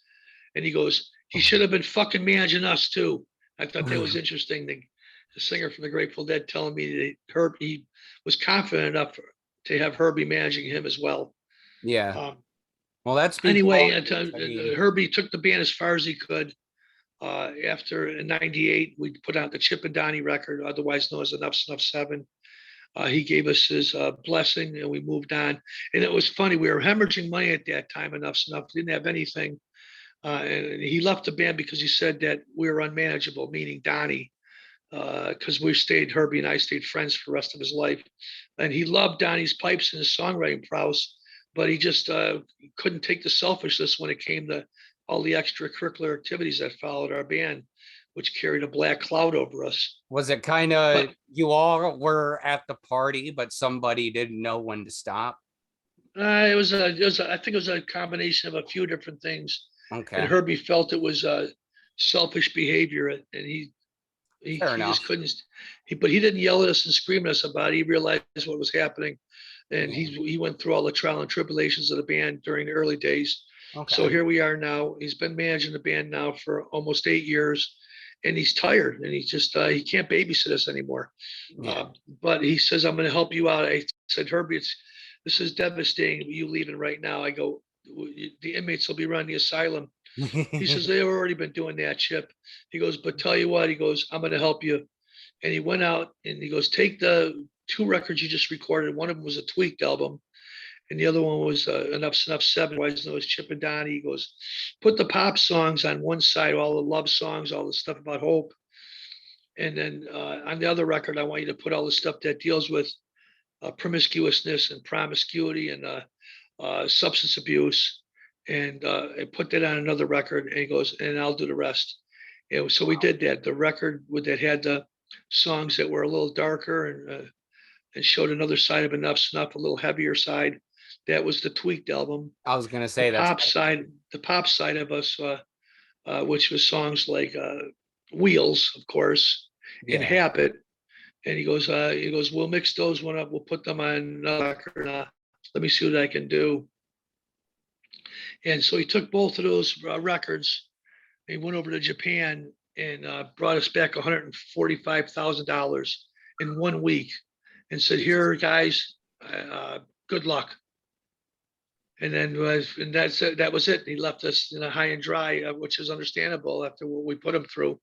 And he goes, "He should have been fucking managing us too." I thought that was interesting. The singer from the Grateful Dead telling me that he was confident enough to have Herbie managing him as well. Yeah. Well, that's anyway. Herbie took the band as far as he could. After in '98, we put out the Chip and Donnie record, otherwise known as EnuffZnuff 7. He gave us his blessing, and we moved on. And it was funny. We were hemorrhaging money at that time. EnuffZnuff didn't have anything. And he left the band because he said that we were unmanageable, meaning Donnie, because Herbie and I stayed friends for the rest of his life. And he loved Donnie's pipes and his songwriting prowess, but he just couldn't take the selfishness when it came to all the extracurricular activities that followed our band, which carried a black cloud over us. Was it kind of you all were at the party, but somebody didn't know when to stop? I think it was a combination of a few different things. Okay. And Herbie felt it was selfish behavior, and he just couldn't. But he didn't yell at us and scream at us about it. He realized what was happening, and he went through all the trial and tribulations of the band during the early days. Okay. So here we are now. He's been managing the band now for almost 8 years, and he's tired, and he's just he can't babysit us anymore. Yeah. But he says, "I'm going to help you out." I said, "Herbie, this is devastating. You leaving right now?" I go, "The inmates will be running the asylum." He says, "They've already been doing that, Chip." He goes, "But tell you what," he goes, "I'm going to help you." And he went out and he goes, "Take the 2 records you just recorded. One of them was a tweaked album, and the other one was EnuffZnuff 7, otherwise known as Chip and Donnie." He goes, "Put the pop songs on one side, all the love songs, all the stuff about hope. And then on the other record, I want you to put all the stuff that deals with promiscuousness and promiscuity and substance abuse, and put that on another record." And he goes, "And I'll do the rest." And so we did that. The record that had the songs that were a little darker and showed another side of EnuffZnuff, a little heavier side. That was the tweaked album. I was gonna say the pop side of us, which was songs like Wheels, of course, and Habit. And he goes, "We'll mix those one up. We'll put them on another record. Let me see what I can do." And so he took both of those records. He went over to Japan and brought us back $145,000 in 1 week, and said, "Here, guys, good luck." And then that's it. That was it. He left us high and dry, which is understandable after what we put him through.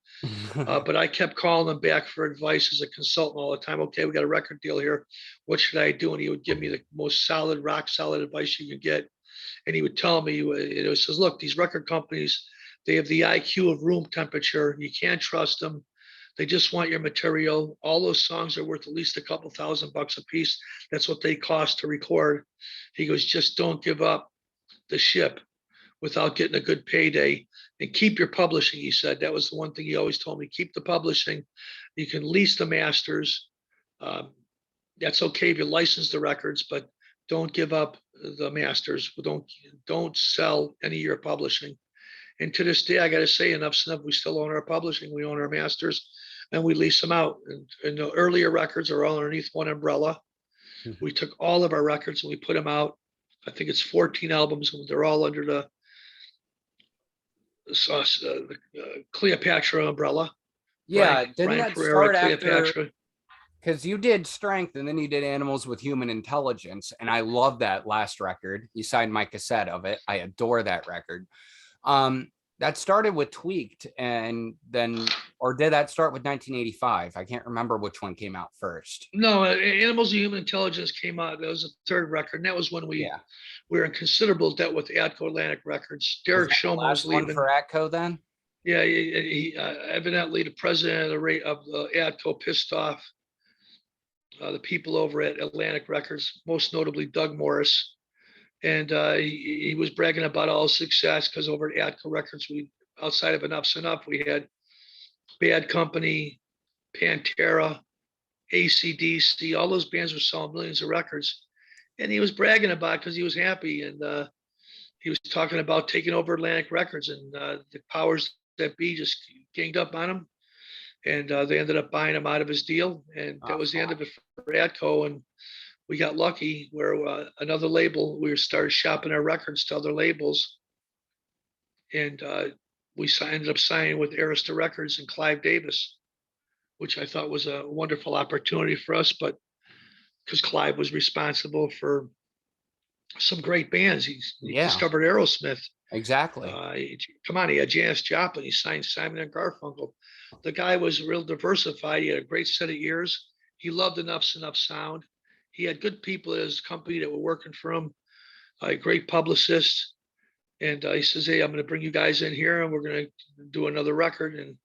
But I kept calling him back for advice as a consultant all the time. "Okay, we got a record deal here. What should I do?" And he would give me the most solid, rock solid advice you could get. And he would tell me, he says, "Look, these record companies, they have the IQ of room temperature. You can't trust them. They just want your material. All those songs are worth at least a couple $1,000 a piece. That's what they cost to record." He goes, "Just don't give up the ship without getting a good payday, and keep your publishing." He said that was the one thing he always told me: keep the publishing. You can lease the masters. That's okay if you license the records, but don't give up the masters. Don't sell any of your publishing. And to this day, I got to say, EnuffZnuff, we still own our publishing. We own our masters, and we lease them out. And the earlier records are all underneath one umbrella. We took all of our records and we put them out. I think it's 14 albums, and they're all under the Cleopatra umbrella. Yeah, didn't that start after? because you did Strength and then you did Animals with Human Intelligence, and I love that last record. You signed my cassette of it. I adore that record. That started with Tweaked, and then, or did that start with 1985? I can't remember which one came out first. No, Animals of Human Intelligence came out. That was the third record. And that was when we were in considerable debt with Atco Atlantic Records. Derek Shulman was leaving. For Atco then? Yeah, he evidently the president of the Atco pissed off the people over at Atlantic Records, most notably Doug Morris. And he was bragging about all his success because over at Atco Records, outside of EnuffZnuff, we had Bad Company, Pantera, AC/DC, all those bands were selling millions of records. And he was bragging about it because he was happy. And he was talking about taking over Atlantic Records, and the powers that be just ganged up on him. And they ended up buying him out of his deal. And that was the end of it for Atco. And we got lucky where another label, we started shopping our records to other labels. And we ended up signing with Arista Records and Clive Davis, which I thought was a wonderful opportunity for us. But because Clive was responsible for some great bands, he discovered Aerosmith. Exactly. He had Janis Joplin. He signed Simon and Garfunkel. The guy was real diversified. He had a great set of ears. He loved EnuffZnuff sound. He had good people at his company that were working for him, a great publicist. And he says, hey, I'm going to bring you guys in here and we're going to do another record. And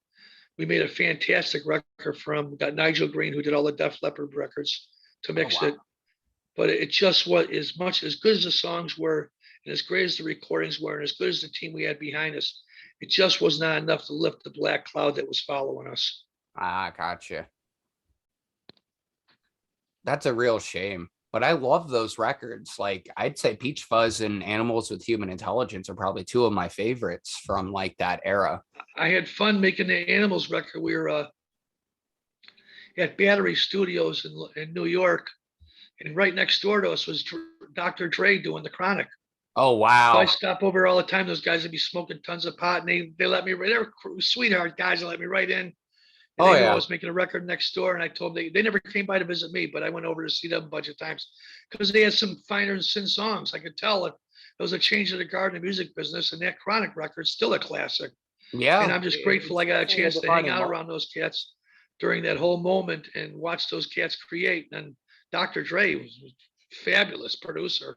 we made a fantastic record for him. We got Nigel Green, who did all the Def Leppard records, to mix it. But it just was as good as the songs were, and as great as the recordings were, and as good as the team we had behind us, it just was not enough to lift the black cloud that was following us. Gotcha. That's a real shame. But I love those records. Like, I'd say Peach Fuzz and Animals with Human Intelligence are probably two of my favorites from like that era. I had fun making the Animals record. We were at Battery Studios in New York, and right next door to us was Dr. Dre doing the Chronic. Oh, wow. So I stop over all the time. Those guys would be smoking tons of pot, and they let me. They were sweetheart guys. They let me right in. And they knew I was making a record next door, and I told them they never came by to visit me, but I went over to see them a bunch of times because they had some finer and sin songs. I could tell it was a change of the guard in the music business, and that Chronic record's still a classic. Yeah. And I'm just grateful I got a chance to hang out around those cats during that whole moment and watch those cats create. And Dr. Dre was a fabulous producer.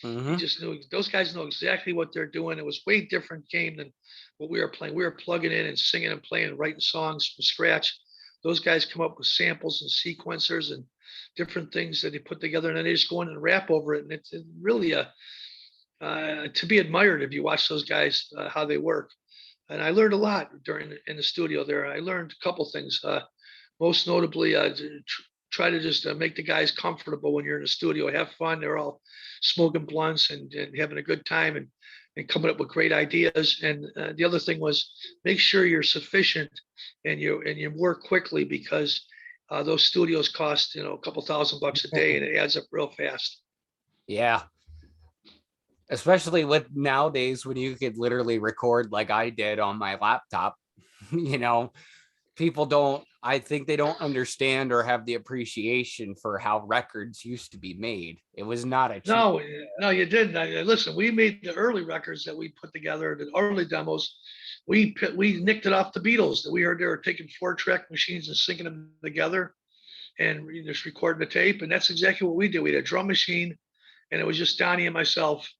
He just knew, those guys know exactly what they're doing. It was way different game than what we were playing. We were plugging in and singing and playing and writing songs from scratch. Those guys come up with samples and sequencers and different things that they put together, and then they just go in and rap over it. And it's really to be admired if you watch those guys, how they work. And I learned a lot in the studio there. I learned a couple things, most notably try to just make the guys comfortable when you're in the studio, have fun. They're all smoking blunts and having a good time and coming up with great ideas. And the other thing was make sure you're sufficient and you work quickly, because those studios cost, a couple $1,000 a day, and it adds up real fast. Yeah. Especially with nowadays when you could literally record like I did on my laptop. I think they don't understand or have the appreciation for how records used to be made. It was not a cheap. No, you didn't. Listen, we made the early records that we put together, the early demos. We nicked it off the Beatles. We heard they were taking 4-track machines and syncing them together and just recording the tape. And that's exactly what we did. We had a drum machine, and it was just Donnie and myself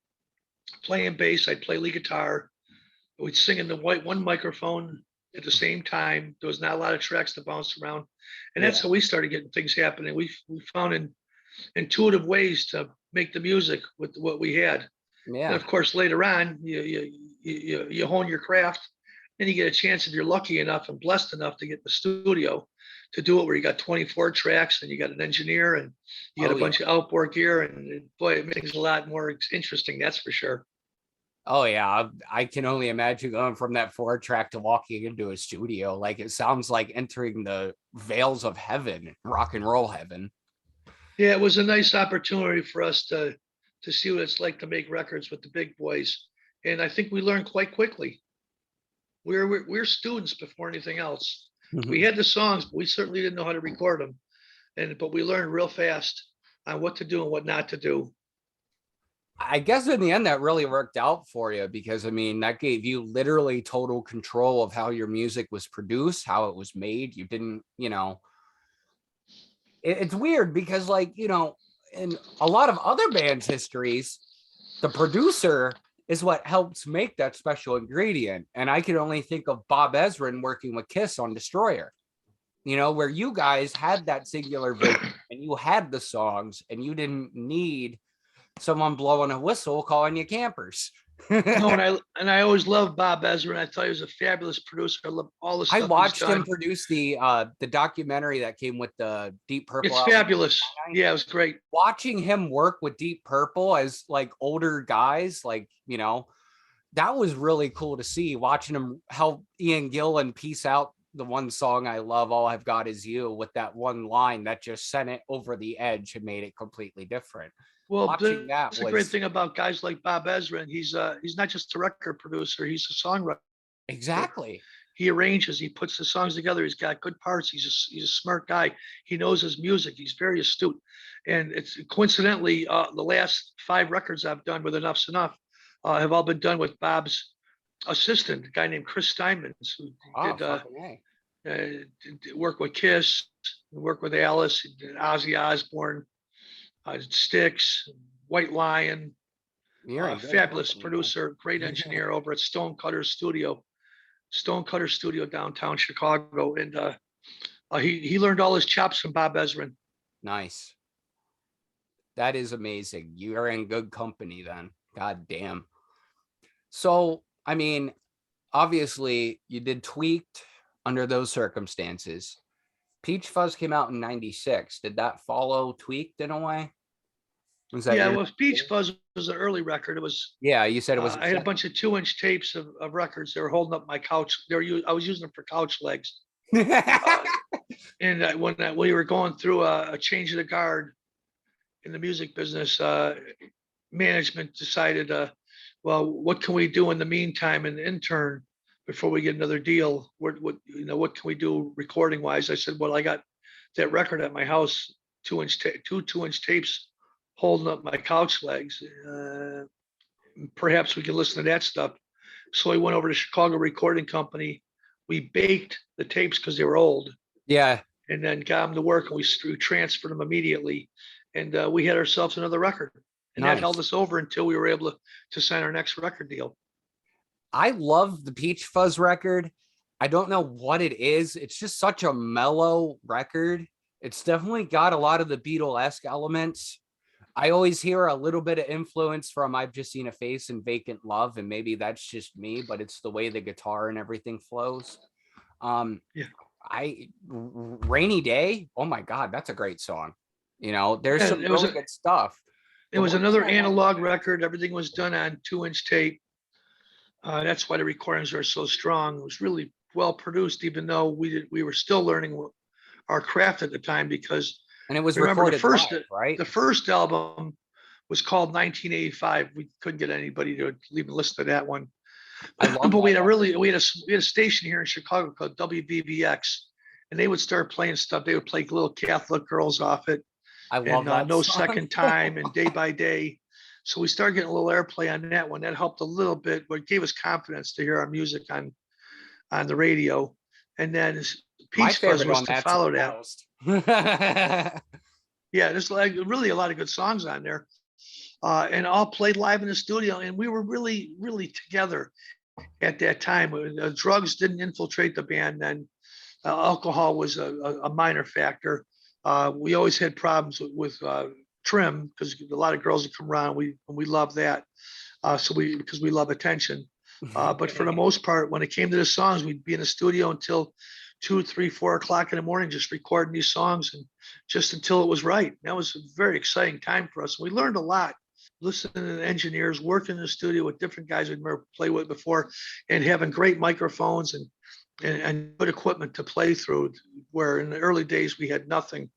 playing bass. I'd play lead guitar. We'd sing in the one microphone at the same time. There was not a lot of tracks to bounce around, and that's how we started getting things happening. We found intuitive ways to make the music with what we had. Yeah. And of course, later on, you hone your craft, and you get a chance, if you're lucky enough and blessed enough to get in the studio to do it, where you got 24 tracks and you got an engineer and you got a bunch of outboard gear, and boy, it makes it a lot more interesting. That's for sure. Oh yeah, I can only imagine going from that 4-track to walking into a studio. Like, it sounds like entering the veils of heaven, rock and roll heaven. Yeah, it was a nice opportunity for us to see what it's like to make records with the big boys, and I think we learned quite quickly. We're students before anything else. We had the songs, but we certainly didn't know how to record them. but we learned real fast on what to do and what not to do. I guess in the end that really worked out for you, because I mean that gave you literally total control of how your music was produced, how it was made. You didn't, it's weird because, like, in a lot of other bands' histories, the producer is what helps make that special ingredient. And I can only think of Bob Ezrin working with Kiss on Destroyer, where you guys had that singular vision and you had the songs and you didn't need someone blowing a whistle calling you campers. No, and I always loved Bob Ezrin. I thought he was a fabulous producer. I love all the stuff I watched he's done. him produce the documentary that came with the Deep Purple. It's fabulous. Yeah, it was great. Watching him work with Deep Purple as like older guys, like, that was really cool to see. Watching him help Ian Gillan piece out the one song I love, All I've Got Is You, with that one line that just sent it over the edge and made it completely different. Well, that's the great thing about guys like Bob Ezrin. He's not just a record producer, he's a songwriter. Exactly. He arranges, he puts the songs together, he's got good parts, he's a smart guy. He knows his music, he's very astute. And it's coincidentally, the last 5 records I've done with EnuffZnuff have all been done with Bob's assistant, a guy named Chris Steinmans, who did work with Kiss, work with Alice, did Ozzy Osbourne, Styx, White Lion, fabulous producer, great engineer over at Stonecutter Studio downtown Chicago. And he learned all his chops from Bob Ezrin. Nice. That is amazing. You are in good company then. God damn. So, I mean, obviously you did Tweaked under those circumstances. Peach Fuzz came out in 96. Did that follow Tweaked in a way? Well, Peach Fuzz was an early record. It was. Yeah, you said it was. I had a bunch of 2-inch tapes of records. They were holding up my couch. I was using them for couch legs. And when we were going through a change of the guard in the music business, management decided, well, what can we do in the meantime in the intern before we get another deal? What can we do recording wise? I said, well, I got that record at my house, 2-inch 2-inch tapes holding up my couch legs. Perhaps we can listen to that stuff. So we went over to Chicago Recording Company. We baked the tapes because they were old. Yeah. And then got them to work, and we transferred them immediately. And we had ourselves another record. And that held us over until we were able to sign our next record deal. I love the Peach Fuzz record. I don't know what it is. It's just such a mellow record. It's definitely got a lot of the Beatle-esque elements. I always hear a little bit of influence from I've Just Seen a Face and Vacant Love, and maybe that's just me, but it's the way the guitar and everything flows. Rainy Day, oh my God, that's a great song. There's some really good stuff. It was another analog record. Everything was done on 2-inch tape. That's why the recordings are so strong. It was really well produced, even though we were still learning our craft at the time, because and it was recorded live, right? The first album was called 1985. We couldn't get anybody to even listen to that one. But we had a station here in Chicago called WBBX, and they would start playing stuff. They would play Little Catholic Girls off it. I love that No song. Second Time and Day by Day. So we started getting a little airplay on that one. That helped a little bit, but it gave us confidence to hear our music on the radio. And then Peach Fuzz was to follow that. Yeah, there's like really a lot of good songs on there, and all played live in the studio. And we were really, really together at that time. Drugs didn't infiltrate the band then. Alcohol was a minor factor. We always had problems with trim, because a lot of girls would come around. We love that, because we love attention. But for the most part, when it came to the songs, we'd be in the studio until 2, 3, 4 o'clock in the morning, just recording these songs, and just until it was right. That was a very exciting time for us. We learned a lot, listening to the engineers, working in the studio with different guys we'd never played with before, and having great microphones and good equipment to play through, where in the early days we had nothing.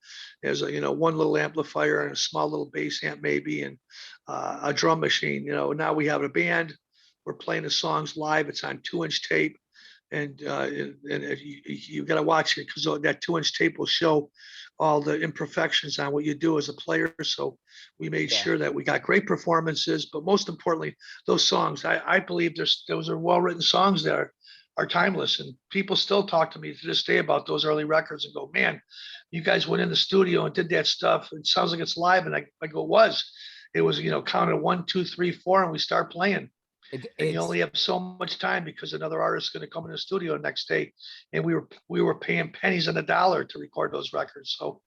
There's one little amplifier and a small little bass amp maybe, and a drum machine. Now we have a band. We're playing the songs live. It's on 2-inch tape. and you got to watch it because that 2-inch tape will show all the imperfections on what you do as a player. So we made Yeah. sure that we got great performances, but most importantly, those songs. I believe those are well-written songs that are timeless, and people still talk to me to this day about those early records and go, "Man, you guys went in the studio and did that stuff. It sounds like it's live." And I go, "It was, counted 1, 2, 3, 4, and we start playing." And you It's only have so much time because another artist is going to come in the studio next day, and we were paying pennies on the dollar to record those records. So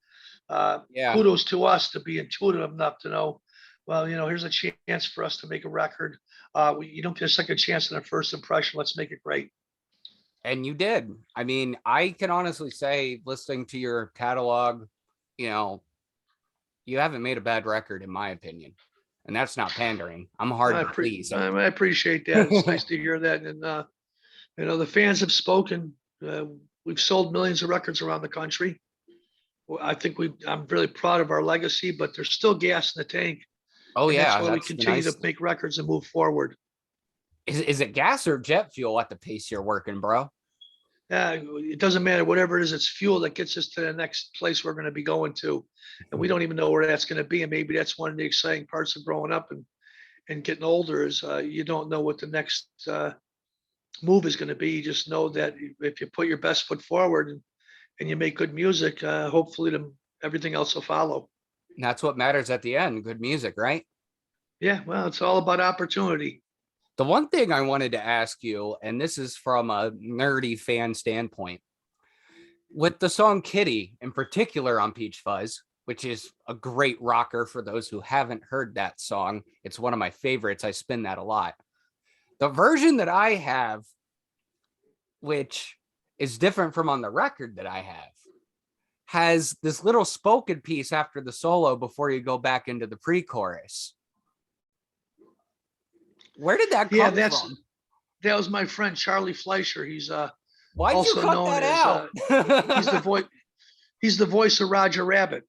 yeah. kudos to us to be intuitive enough to know, well, here's a chance for us to make a record. You don't get a second chance on a first impression. Let's make it great. And you did. I mean, I can honestly say, listening to your catalog, you know, you haven't made a bad record, in my opinion. And that's not pandering. I'm hard to please. I appreciate that. It's nice to hear that. And the fans have spoken. We've sold millions of records around the country. I think I'm really proud of our legacy, but there's still gas in the tank. Oh, And yeah. that's why we That's the continue nice. to make records and move forward. Is it gas or jet fuel at the pace you're working, bro? It doesn't matter. Whatever it is, it's fuel that gets us to the next place we're going to be going to. And we don't even know where that's going to be. And maybe that's one of the exciting parts of growing up and getting older is you don't know what the next move is going to be. You just know that if you put your best foot forward and you make good music, hopefully everything else will follow. And that's what matters at the end. Good music, right? Yeah, well, it's all about opportunity. The one thing I wanted to ask you, and this is from a nerdy fan standpoint, with the song Kitty in particular on Peach Fuzz, which is a great rocker for those who haven't heard that song. It's one of my favorites. I spin that a lot. The version that I have, which is different from on the record that I have, has this little spoken piece after the solo before you go back into the pre-chorus. Where did that come from? That was my friend Charlie Fleischer. He's Why'd also you cut known that as out? he's the voice of Roger Rabbit.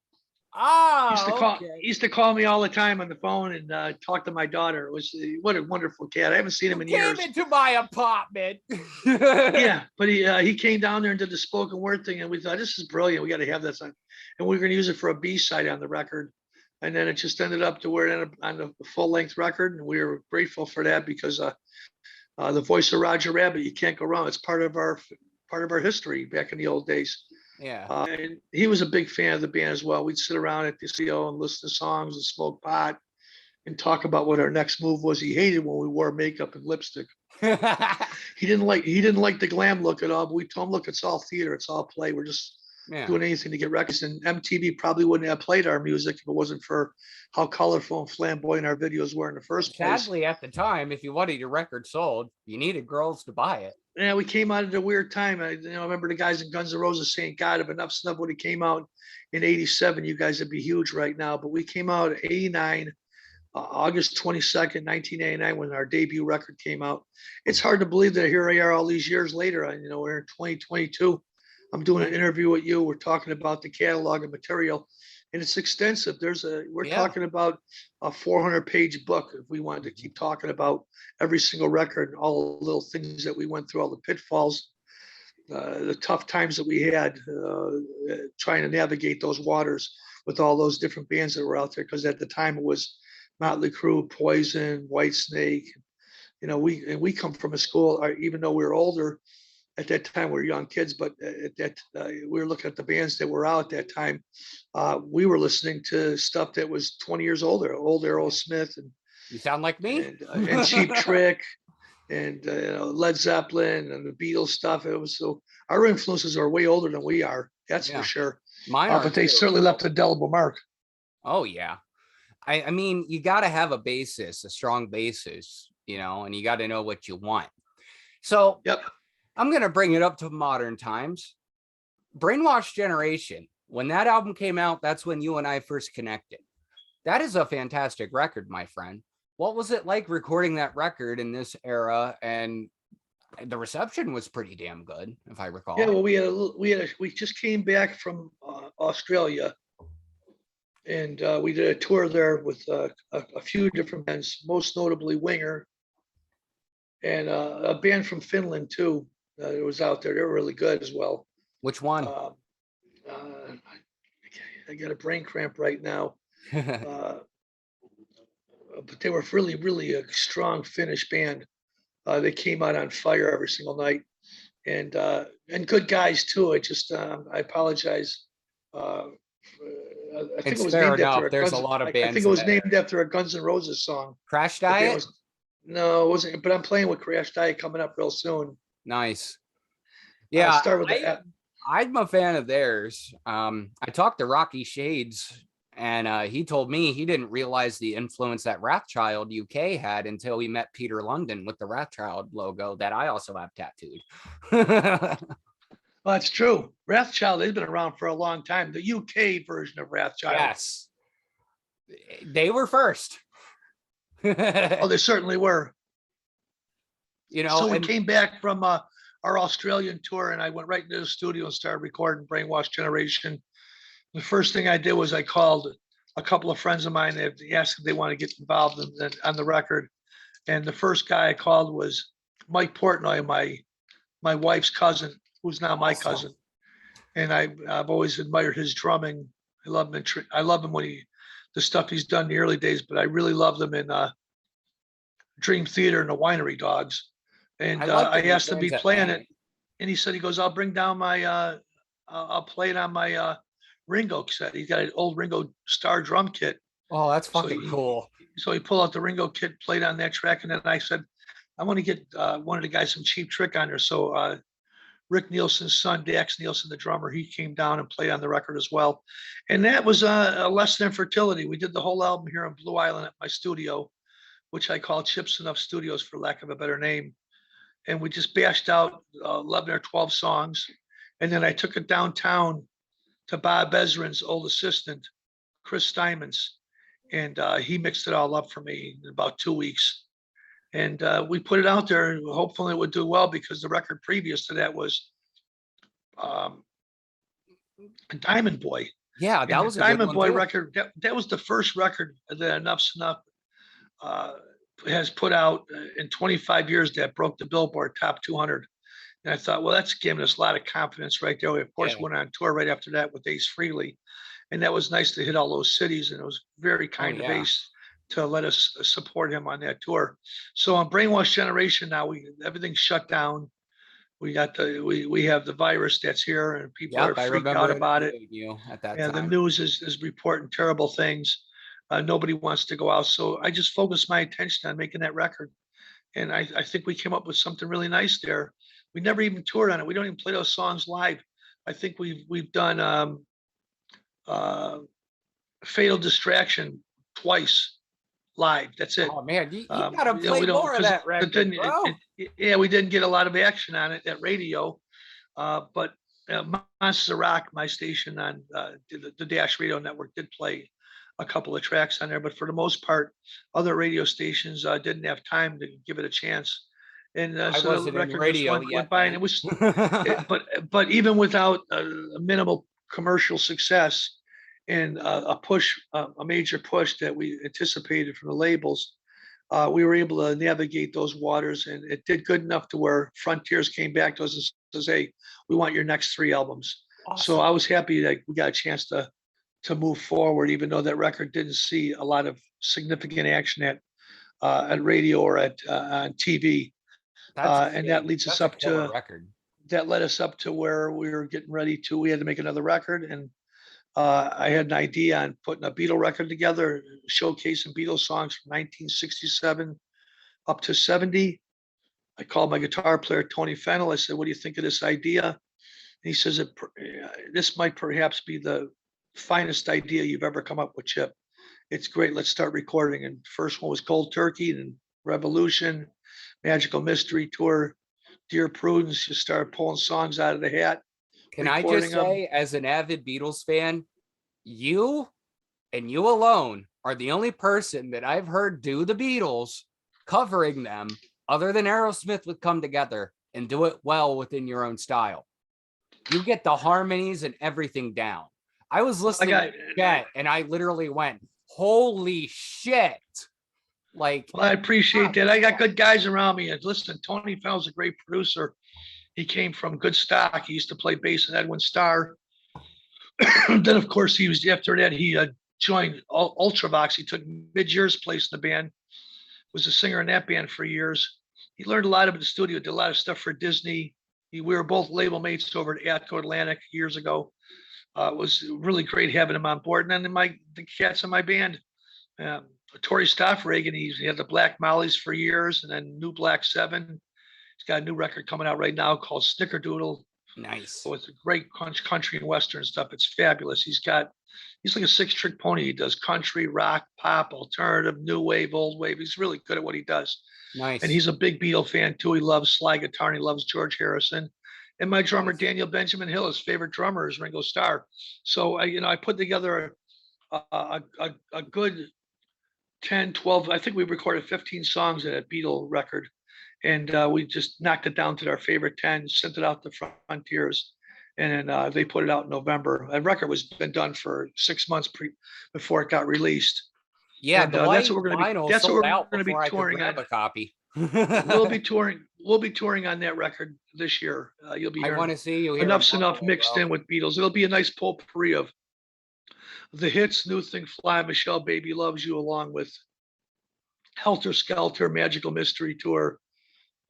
He used to call me all the time on the phone and talk to my daughter. It was what a wonderful cat. I haven't seen him in years. Came into my apartment. Yeah, but he came down there and did the spoken word thing, and we thought this is brilliant. We got to have that song, and we were going to use it for a B-side on the record. And then it just ended up to where it ended up on the full-length record, and we were grateful for that because the voice of Roger Rabbit, you can't go wrong. It's part of our history back in the old days. Yeah. And he was a big fan of the band as well. We'd sit around at the studio and listen to songs and smoke pot and talk about what our next move was. He hated when we wore makeup and lipstick. He didn't like the glam look at all. But we told him, look, it's all theater, it's all play. We're just doing anything to get records. And MTV probably wouldn't have played our music if it wasn't for how colorful and flamboyant our videos were in the first place. Sadly, at the time, if you wanted your record sold, you needed girls to buy it. Yeah, we came out at a weird time. I remember the guys in Guns N' Roses saying, God, if EnuffZnuff would have came out in 87, you guys would be huge right now. But we came out in 89, August 22nd, 1989, when our debut record came out. It's hard to believe that here I are all these years later. We're in 2022. I'm doing an interview with you. We're talking about the catalog and material, and it's extensive. We're talking about a 400-page book if we wanted to keep talking about every single record and all the little things that we went through, all the pitfalls, the tough times that we had trying to navigate those waters with all those different bands that were out there. Because at the time it was Motley Crue, Poison, Whitesnake. We come from a school, even though we were older. At that time, we were young kids, but we were looking at the bands that were out at that time. We were listening to stuff that was 20 years older, old Aerosmith, and you sound like me, and Cheap Trick, and Led Zeppelin, and the Beatles stuff. It was so our influences are way older than we are. That's for sure. Mine are, but they certainly left a indelible mark. Oh yeah, I mean, you got to have a basis, a strong basis, and you got to know what you want. So yep. I'm going to bring it up to modern times. Brainwashed Generation. When that album came out, that's when you and I first connected. That is a fantastic record, my friend. What was it like recording that record in this era? And the reception was pretty damn good, if I recall. Yeah, well, we just came back from Australia, and we did a tour there with a few different bands, most notably Winger, and a band from Finland too. that was out there. They were really good as well. Which one? I got a brain cramp right now. But they were really, really a strong Finnish band. They came out on fire every single night, and good guys too. I apologize. I think It's it was fair named after enough. There's a lot of I bands think it in was that named after a Guns N' Roses song. Crash The band Diet. was- no, it wasn't. But I'm playing with Crash Diet coming up real soon. Nice. Yeah, Start with the I'm a fan of theirs. I talked to Rocky Shades, and he told me he didn't realize the influence that Wrathchild UK had until he met Peter London with the Wrathchild logo that I also have tattooed. Well, that's true. Wrathchild has been around for a long time. The UK version of Wrathchild. Yes, they were first. Oh, they certainly were. So we and came back from our Australian tour, and I went right into the studio and started recording Brainwashed Generation. The first thing I did was I called a couple of friends of mine. They asked if they want to get involved on the record. And the first guy I called was Mike Portnoy, my wife's cousin, who's now my cousin. And I've always admired his drumming. I love him. I love him when the stuff he's done in the early days, but I really loved him in Dream Theater and the Winery Dogs. And I asked him to be playing it, and he said, I'll bring down my, I'll play it on my Ringo cassette. He's got an old Ringo Star drum kit. Oh, that's fucking cool. So he pulled out the Ringo kit, played on that track, and then I said, I want to get one of the guys some Cheap Trick on there. So Rick Nielsen's son, Dax Nielsen, the drummer, he came down and played on the record as well. And that was a lesson in fertility. We did the whole album here in Blue Island at my studio, which I call ChipZnuff Studios for lack of a better name. And we just bashed out 11 or 12 songs. And then I took it downtown to Bob Ezrin's old assistant, Chris Steinmans. And he mixed it all up for me in about 2 weeks. And we put it out there, and hopefully it would do well, because the record previous to that was Diamond Boy. Yeah, that was a Diamond good Boy one too. record. That was the first record that EnuffZnuff has put out in 25 years that broke the Billboard Top 200. And I thought, well, that's giving us a lot of confidence right there. We, of course, went on tour right after that with Ace Frehley. And that was nice to hit all those cities. And it was very kind of Ace to let us support him on that tour. So on Brainwashed Generation now, everything's shut down. We got we have the virus that's here, and people are freaked out about it. At that time. The news is reporting terrible things. Nobody wants to go out. So I just focused my attention on making that record. And I think we came up with something really nice there. We never even toured on it. We don't even play those songs live. I think we've done Fatal Distraction twice live. That's it. Oh man, you gotta play more of that record, bro. We didn't get a lot of action on it at radio, but Monsters of Rock, my station on the Dash Radio Network, did play a couple of tracks on there. But for the most part, other radio stations didn't have time to give it a chance. And so the record radio went by, and it was, but even without a minimal commercial success and a major push that we anticipated from the labels, we were able to navigate those waters, and it did good enough to where Frontiers came back to us and says, "Hey, we want your next 3 albums." Awesome. So I was happy that we got a chance to move forward, even though that record didn't see a lot of significant action at radio or on TV. And that leads us up to that led us up to where we were getting ready to. We had to make another record, and I had an idea on putting a Beatle record together, showcasing Beatles songs from 1967 up to 70. I called my guitar player, Tony Fennell. I said, "What do you think of this idea?" And he says, "This might perhaps be the finest idea you've ever come up with, Chip. It's great. Let's start recording." And the first one was Cold Turkey, and Revolution, Magical Mystery Tour, Dear Prudence. You start pulling songs out of the hat. Can I just say, as an avid Beatles fan, you and you alone are the only person that I've heard do the Beatles covering them, other than Aerosmith, would come together and do it well within your own style. You get the harmonies and everything down. I was listening to that, and I literally went, "Holy shit!" Like, well, I appreciate that. I got good guys around me. And listen, Tony Fennell's a great producer. He came from good stock. He used to play bass in Edwin Starr. Then, of course, after that, he joined Ultravox. He took Mid-Year's place in the band, was a singer in that band for years. He learned a lot in the studio, did a lot of stuff for Disney. We were both label mates over at Atco Atlantic years ago. It was really great having him on board. And then the cats in my band, Tori Stoffregan, he had the Black Mollies for years, and then New Black 7. He's got a new record coming out right now called Snickerdoodle. Nice. So it's a great country and Western stuff. It's fabulous. He's like a 6-trick pony. He does country, rock, pop, alternative, new wave, old wave. He's really good at what he does. Nice. And he's a big Beatle fan too. He loves slide guitar and he loves George Harrison. And my drummer, Daniel Benjamin Hill, his favorite drummer is Ringo Starr. So I put together a good 10, 12, I think we recorded 15 songs at a Beatle record. And we just knocked it down to our favorite 10, sent it out to Frontiers, and then they put it out in November. That record was been done for 6 months before it got released. Yeah, and, that's what we're going to be. That's what we're going to be touring on. A copy. We'll be touring on that record this year. You'll be. I want to see you. EnuffZnuff mixed in with Beatles. It'll be a nice potpourri of the hits, New Thing Fly, Michelle Baby Loves You, along with Helter Skelter, Magical Mystery Tour,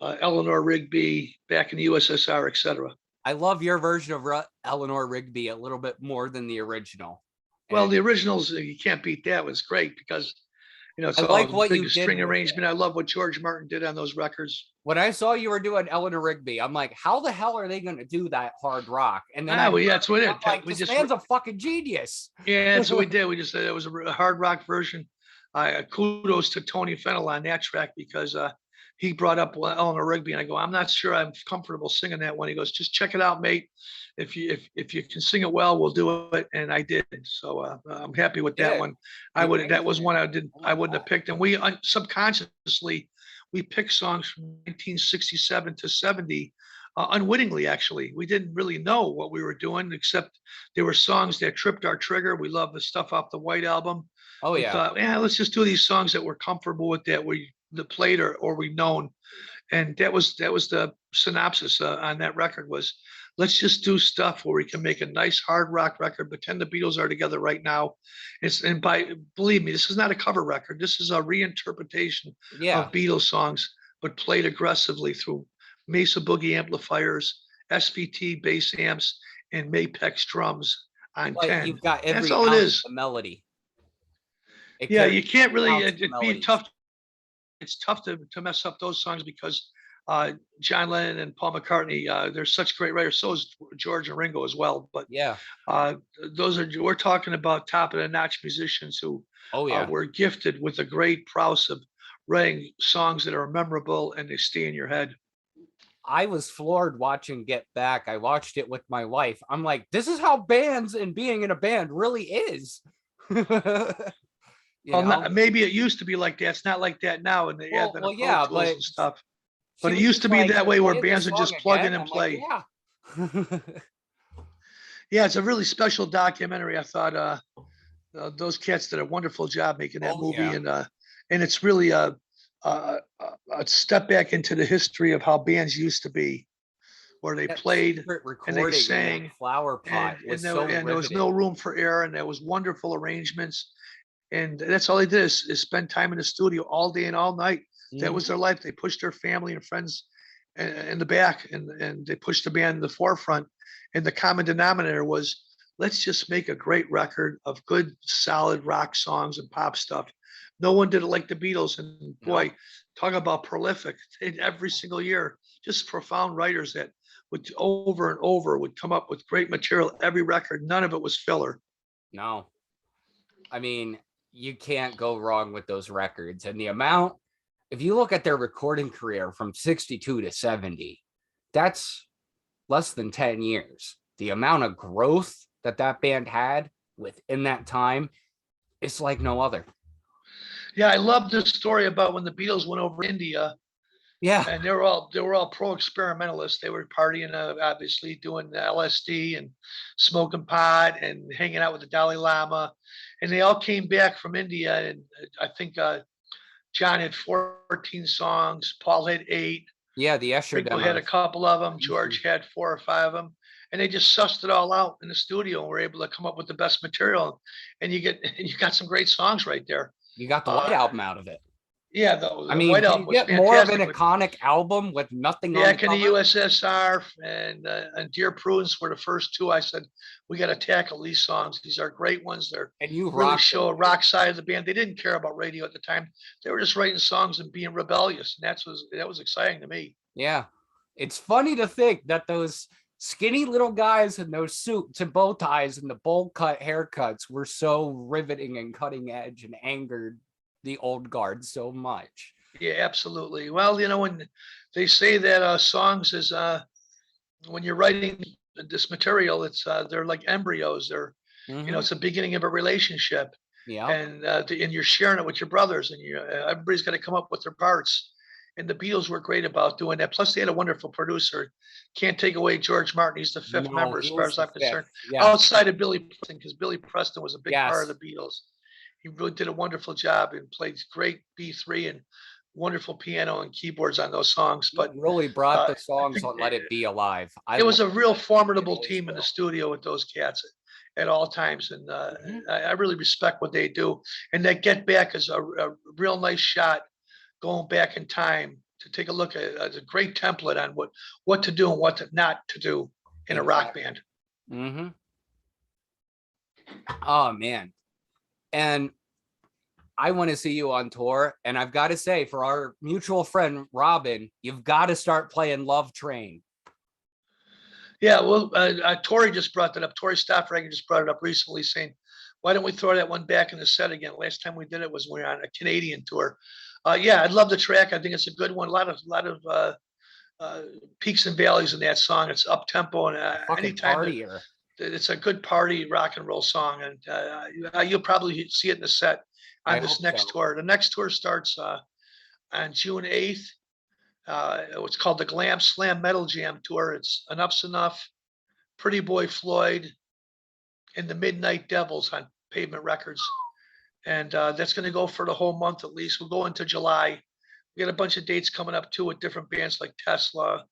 Eleanor Rigby, Back in the USSR, etc. I love your version of Eleanor Rigby a little bit more than the original. Well, the originals, you can't beat that. It was great because, it's I like what you did string arrangement. I love what George Martin did on those records. When I saw you were doing Eleanor Rigby, I'm like, how the hell are they going to do that hard rock? And then that's what it is. Like, this man's a fucking genius. Yeah, that's what we did. We just said it was a hard rock version. Kudos to Tony Fennell on that track because he brought up Eleanor Rigby, and I go, I'm not sure I'm comfortable singing that one. He goes, just check it out, mate. If you can sing it well, we'll do it. And I did. So I'm happy with that one. That was one I wouldn't have picked. And we subconsciously, we picked songs from 1967 to 70 unwittingly, actually. We didn't really know what we were doing, except there were songs that tripped our trigger. We love the stuff off the White Album. Oh, yeah. We thought, let's just do these songs that we're comfortable with, that we played or we known. And that was the synopsis on that record was, let's just do stuff where we can make a nice hard rock record, pretend the Beatles are together right now. Believe me, this is not a cover record. This is a reinterpretation of Beatles songs, but played aggressively through Mesa Boogie amplifiers, SVT bass amps, and Mapex drums on 10. You've got every That's all it is. The melody. You can't really. It'd be tough. It's tough to mess up those songs because John Lennon and Paul McCartney, they're such great writers. So is George and Ringo as well. But we're talking about top of the notch musicians who were gifted with a great prowess of writing songs that are memorable and they stay in your head. I was floored watching Get Back. I watched it with my wife. I'm like, this is how bands and being in a band really is. Maybe it used to be like that. It's not like that now. And they add but stuff. But it used to be that way where bands would just plug in and play. Yeah, it's a really special documentary. I thought those cats did a wonderful job making that movie, and it's really a step back into the history of how bands used to be, where they played and they sang. Flower Pot, and there was no room for error, and there was wonderful arrangements. And that's all they did is spend time in the studio all day and all night. That was their life. They pushed their family and friends in the back, and they pushed the band in the forefront. And the common denominator was, let's just make a great record of good, solid rock songs and pop stuff. No one did it like the Beatles. And boy, talk about prolific. Every single year, just profound writers that would over and over would come up with great material every record. None of it was filler. No. I mean, you can't go wrong with those records. And the amount, if you look at their recording career from 62 to 70, that's less than 10 years. The amount of growth that band had within that time, it's like no other. Yeah, I love this story about when the Beatles went over to India. Yeah. And they were all pro-experimentalists. They were partying, obviously doing LSD and smoking pot and hanging out with the Dalai Lama. And they all came back from India. And I think John had 14 songs. Paul had 8. Yeah, the Escher Rico had a demos. couple of them. George had 4 or 5 of them, and they just sussed it all out in the studio and were able to come up with the best material. And you got some great songs right there. You got the White Album out of it. Yeah, I the mean, White can Album you was get more of an fantastic. iconic album with nothing on the Back in the cover? USSR and Dear Prudence were the first two. I said, we got to tackle these songs. These are great ones. They're And you really rocked show a it. rock side of the band. They didn't care about radio at the time. They were just writing songs and being rebellious. And that was exciting to me. Yeah. It's funny to think that those skinny little guys in those suits and bow ties and the bowl cut haircuts were so riveting and cutting edge and angered the old guard so much. Yeah, absolutely. Well, when they say that songs is when you're writing this material, it's they're like embryos. They're it's the beginning of a relationship. Yeah. And you're sharing it with your brothers, and everybody's got to come up with their parts. And the Beatles were great about doing that. Plus, they had a wonderful producer. Can't take away George Martin. He's the fifth member, as far as I'm concerned. Yeah. Outside of Billy Preston, because Billy Preston was a big part of the Beatles. He really did a wonderful job and played great B3 and wonderful piano and keyboards on those songs. But really brought the songs on Let It Be Alive. It was a real formidable team in the studio with those cats at all times. And I really respect what they do. And that Get Back is a real nice shot going back in time to take a look at a great template on what to do and what not to do in a rock band. Oh, man. And I want to see you on tour. And I've got to say, for our mutual friend, Robin, you've got to start playing Love Train. Yeah, well, Tori just brought that up. Tori Stoffrager just brought it up recently, saying, why don't we throw that one back in the set again? Last time we did it was when we were on a Canadian tour. Yeah, I'd love the track. I think it's a good one. A lot of peaks and valleys in that song. It's up tempo, and anytime it's a good party rock and roll song. And you'll probably see it in the set on this next tour. The next tour starts on June 8th. It's called the Glam Slam Metal Jam Tour. It's EnuffZnuff, Pretty Boy Floyd, and the Midnight Devils on Pavement Records. And that's going to go for the whole month at least. We'll go into July. We got a bunch of dates coming up too with different bands like Tesla.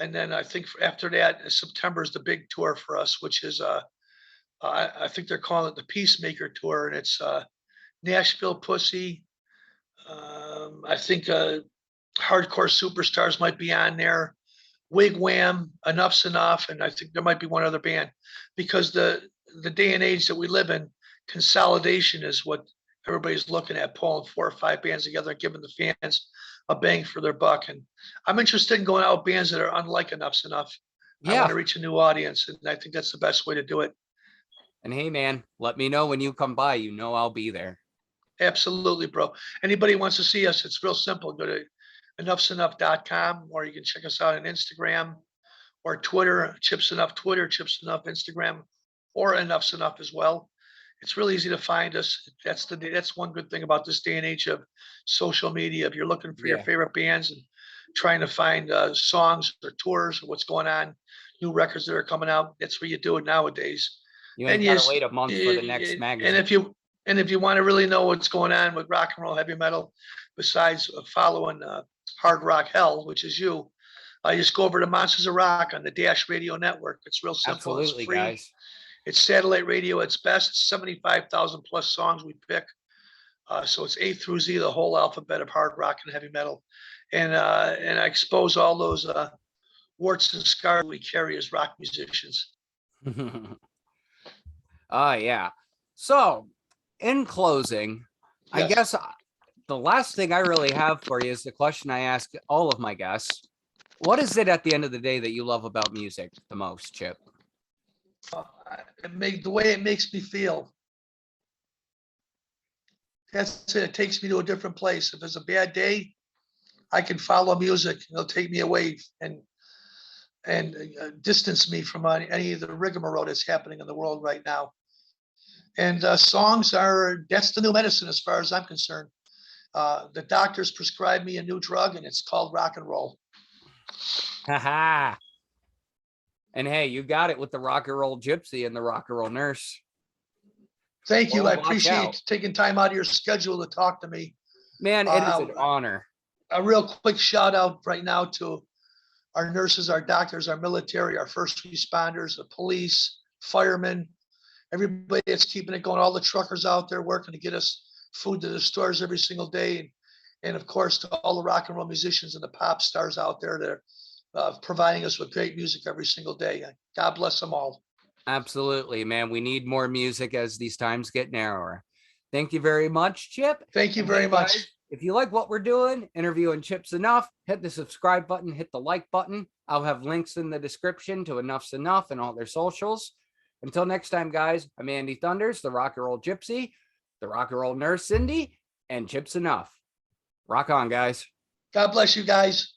And then I think after that, September is the big tour for us, which is I think they're calling it the Peacemaker Tour, and it's Nashville Pussy. I think Hardcore Superstars might be on there. Wigwam, EnuffZnuff, and I think there might be one other band, because the day and age that we live in, consolidation is what everybody's looking at, pulling 4 or 5 bands together and giving the fans a bang for their buck. And I'm interested in going out with bands that are unlike EnuffZnuff. I want to reach a new audience, and I think that's the best way to do it. And hey, man, let me know when you come by. I'll be there. Absolutely, bro. Anybody wants to see us, it's real simple. Go to EnuffZnuff.com, or you can check us out on Instagram or Twitter, ChipZnuff Twitter, ChipZnuff Instagram, or EnuffZnuff as well. It's really easy to find us. That's one good thing about this day and age of social media. If you're looking for your favorite bands and trying to find songs or tours or what's going on, new records that are coming out, that's where you do it nowadays. You ain't gotta wait a month for the next magazine. And if you want to really know what's going on with rock and roll, heavy metal, besides following Hard Rock Hell, which is you, just go over to Monsters of Rock on the Dash Radio Network. It's real simple. Absolutely, it's free. Guys. It's satellite radio at its best. 75,000 plus songs we pick. So it's A through Z, the whole alphabet of hard rock and heavy metal. And I expose all those warts and scars we carry as rock musicians. Yeah. So in closing, I guess the last thing I really have for you is the question I ask all of my guests. What is it at the end of the day that you love about music the most, Chip? The way it makes me feel. That's it. It takes me to a different place. If it's a bad day, I can follow music. It'll take me away and distance me from any of the rigmarole that's happening in the world right now. And songs that's the new medicine as far as I'm concerned. The doctors prescribed me a new drug, and it's called rock and roll. Haha. And hey, you got it with the Rock and Roll Gypsy and the Rock and Roll Nurse. Thank you. I appreciate taking time out of your schedule to talk to me. Man, it is an honor. a real quick shout out right now to our nurses, our doctors, our military, our first responders, the police, firemen, everybody that's keeping it going, all the truckers out there working to get us food to the stores every single day. And of course, to all the rock and roll musicians and the pop stars out there that are providing us with great music every single day. God bless them all. Absolutely, man. We need more music as these times get narrower. Thank you very much, Chip. Thank you And very hey, much. guys, if you like what we're doing, interviewing ChipZnuff, hit the subscribe button, hit the like button. I'll have links in the description to EnuffZnuff and all their socials. Until next time, guys, I'm Andy Thunders, the rock and roll gypsy, the rock and roll nurse Cindy, and ChipZnuff. Rock on, guys. God bless you guys.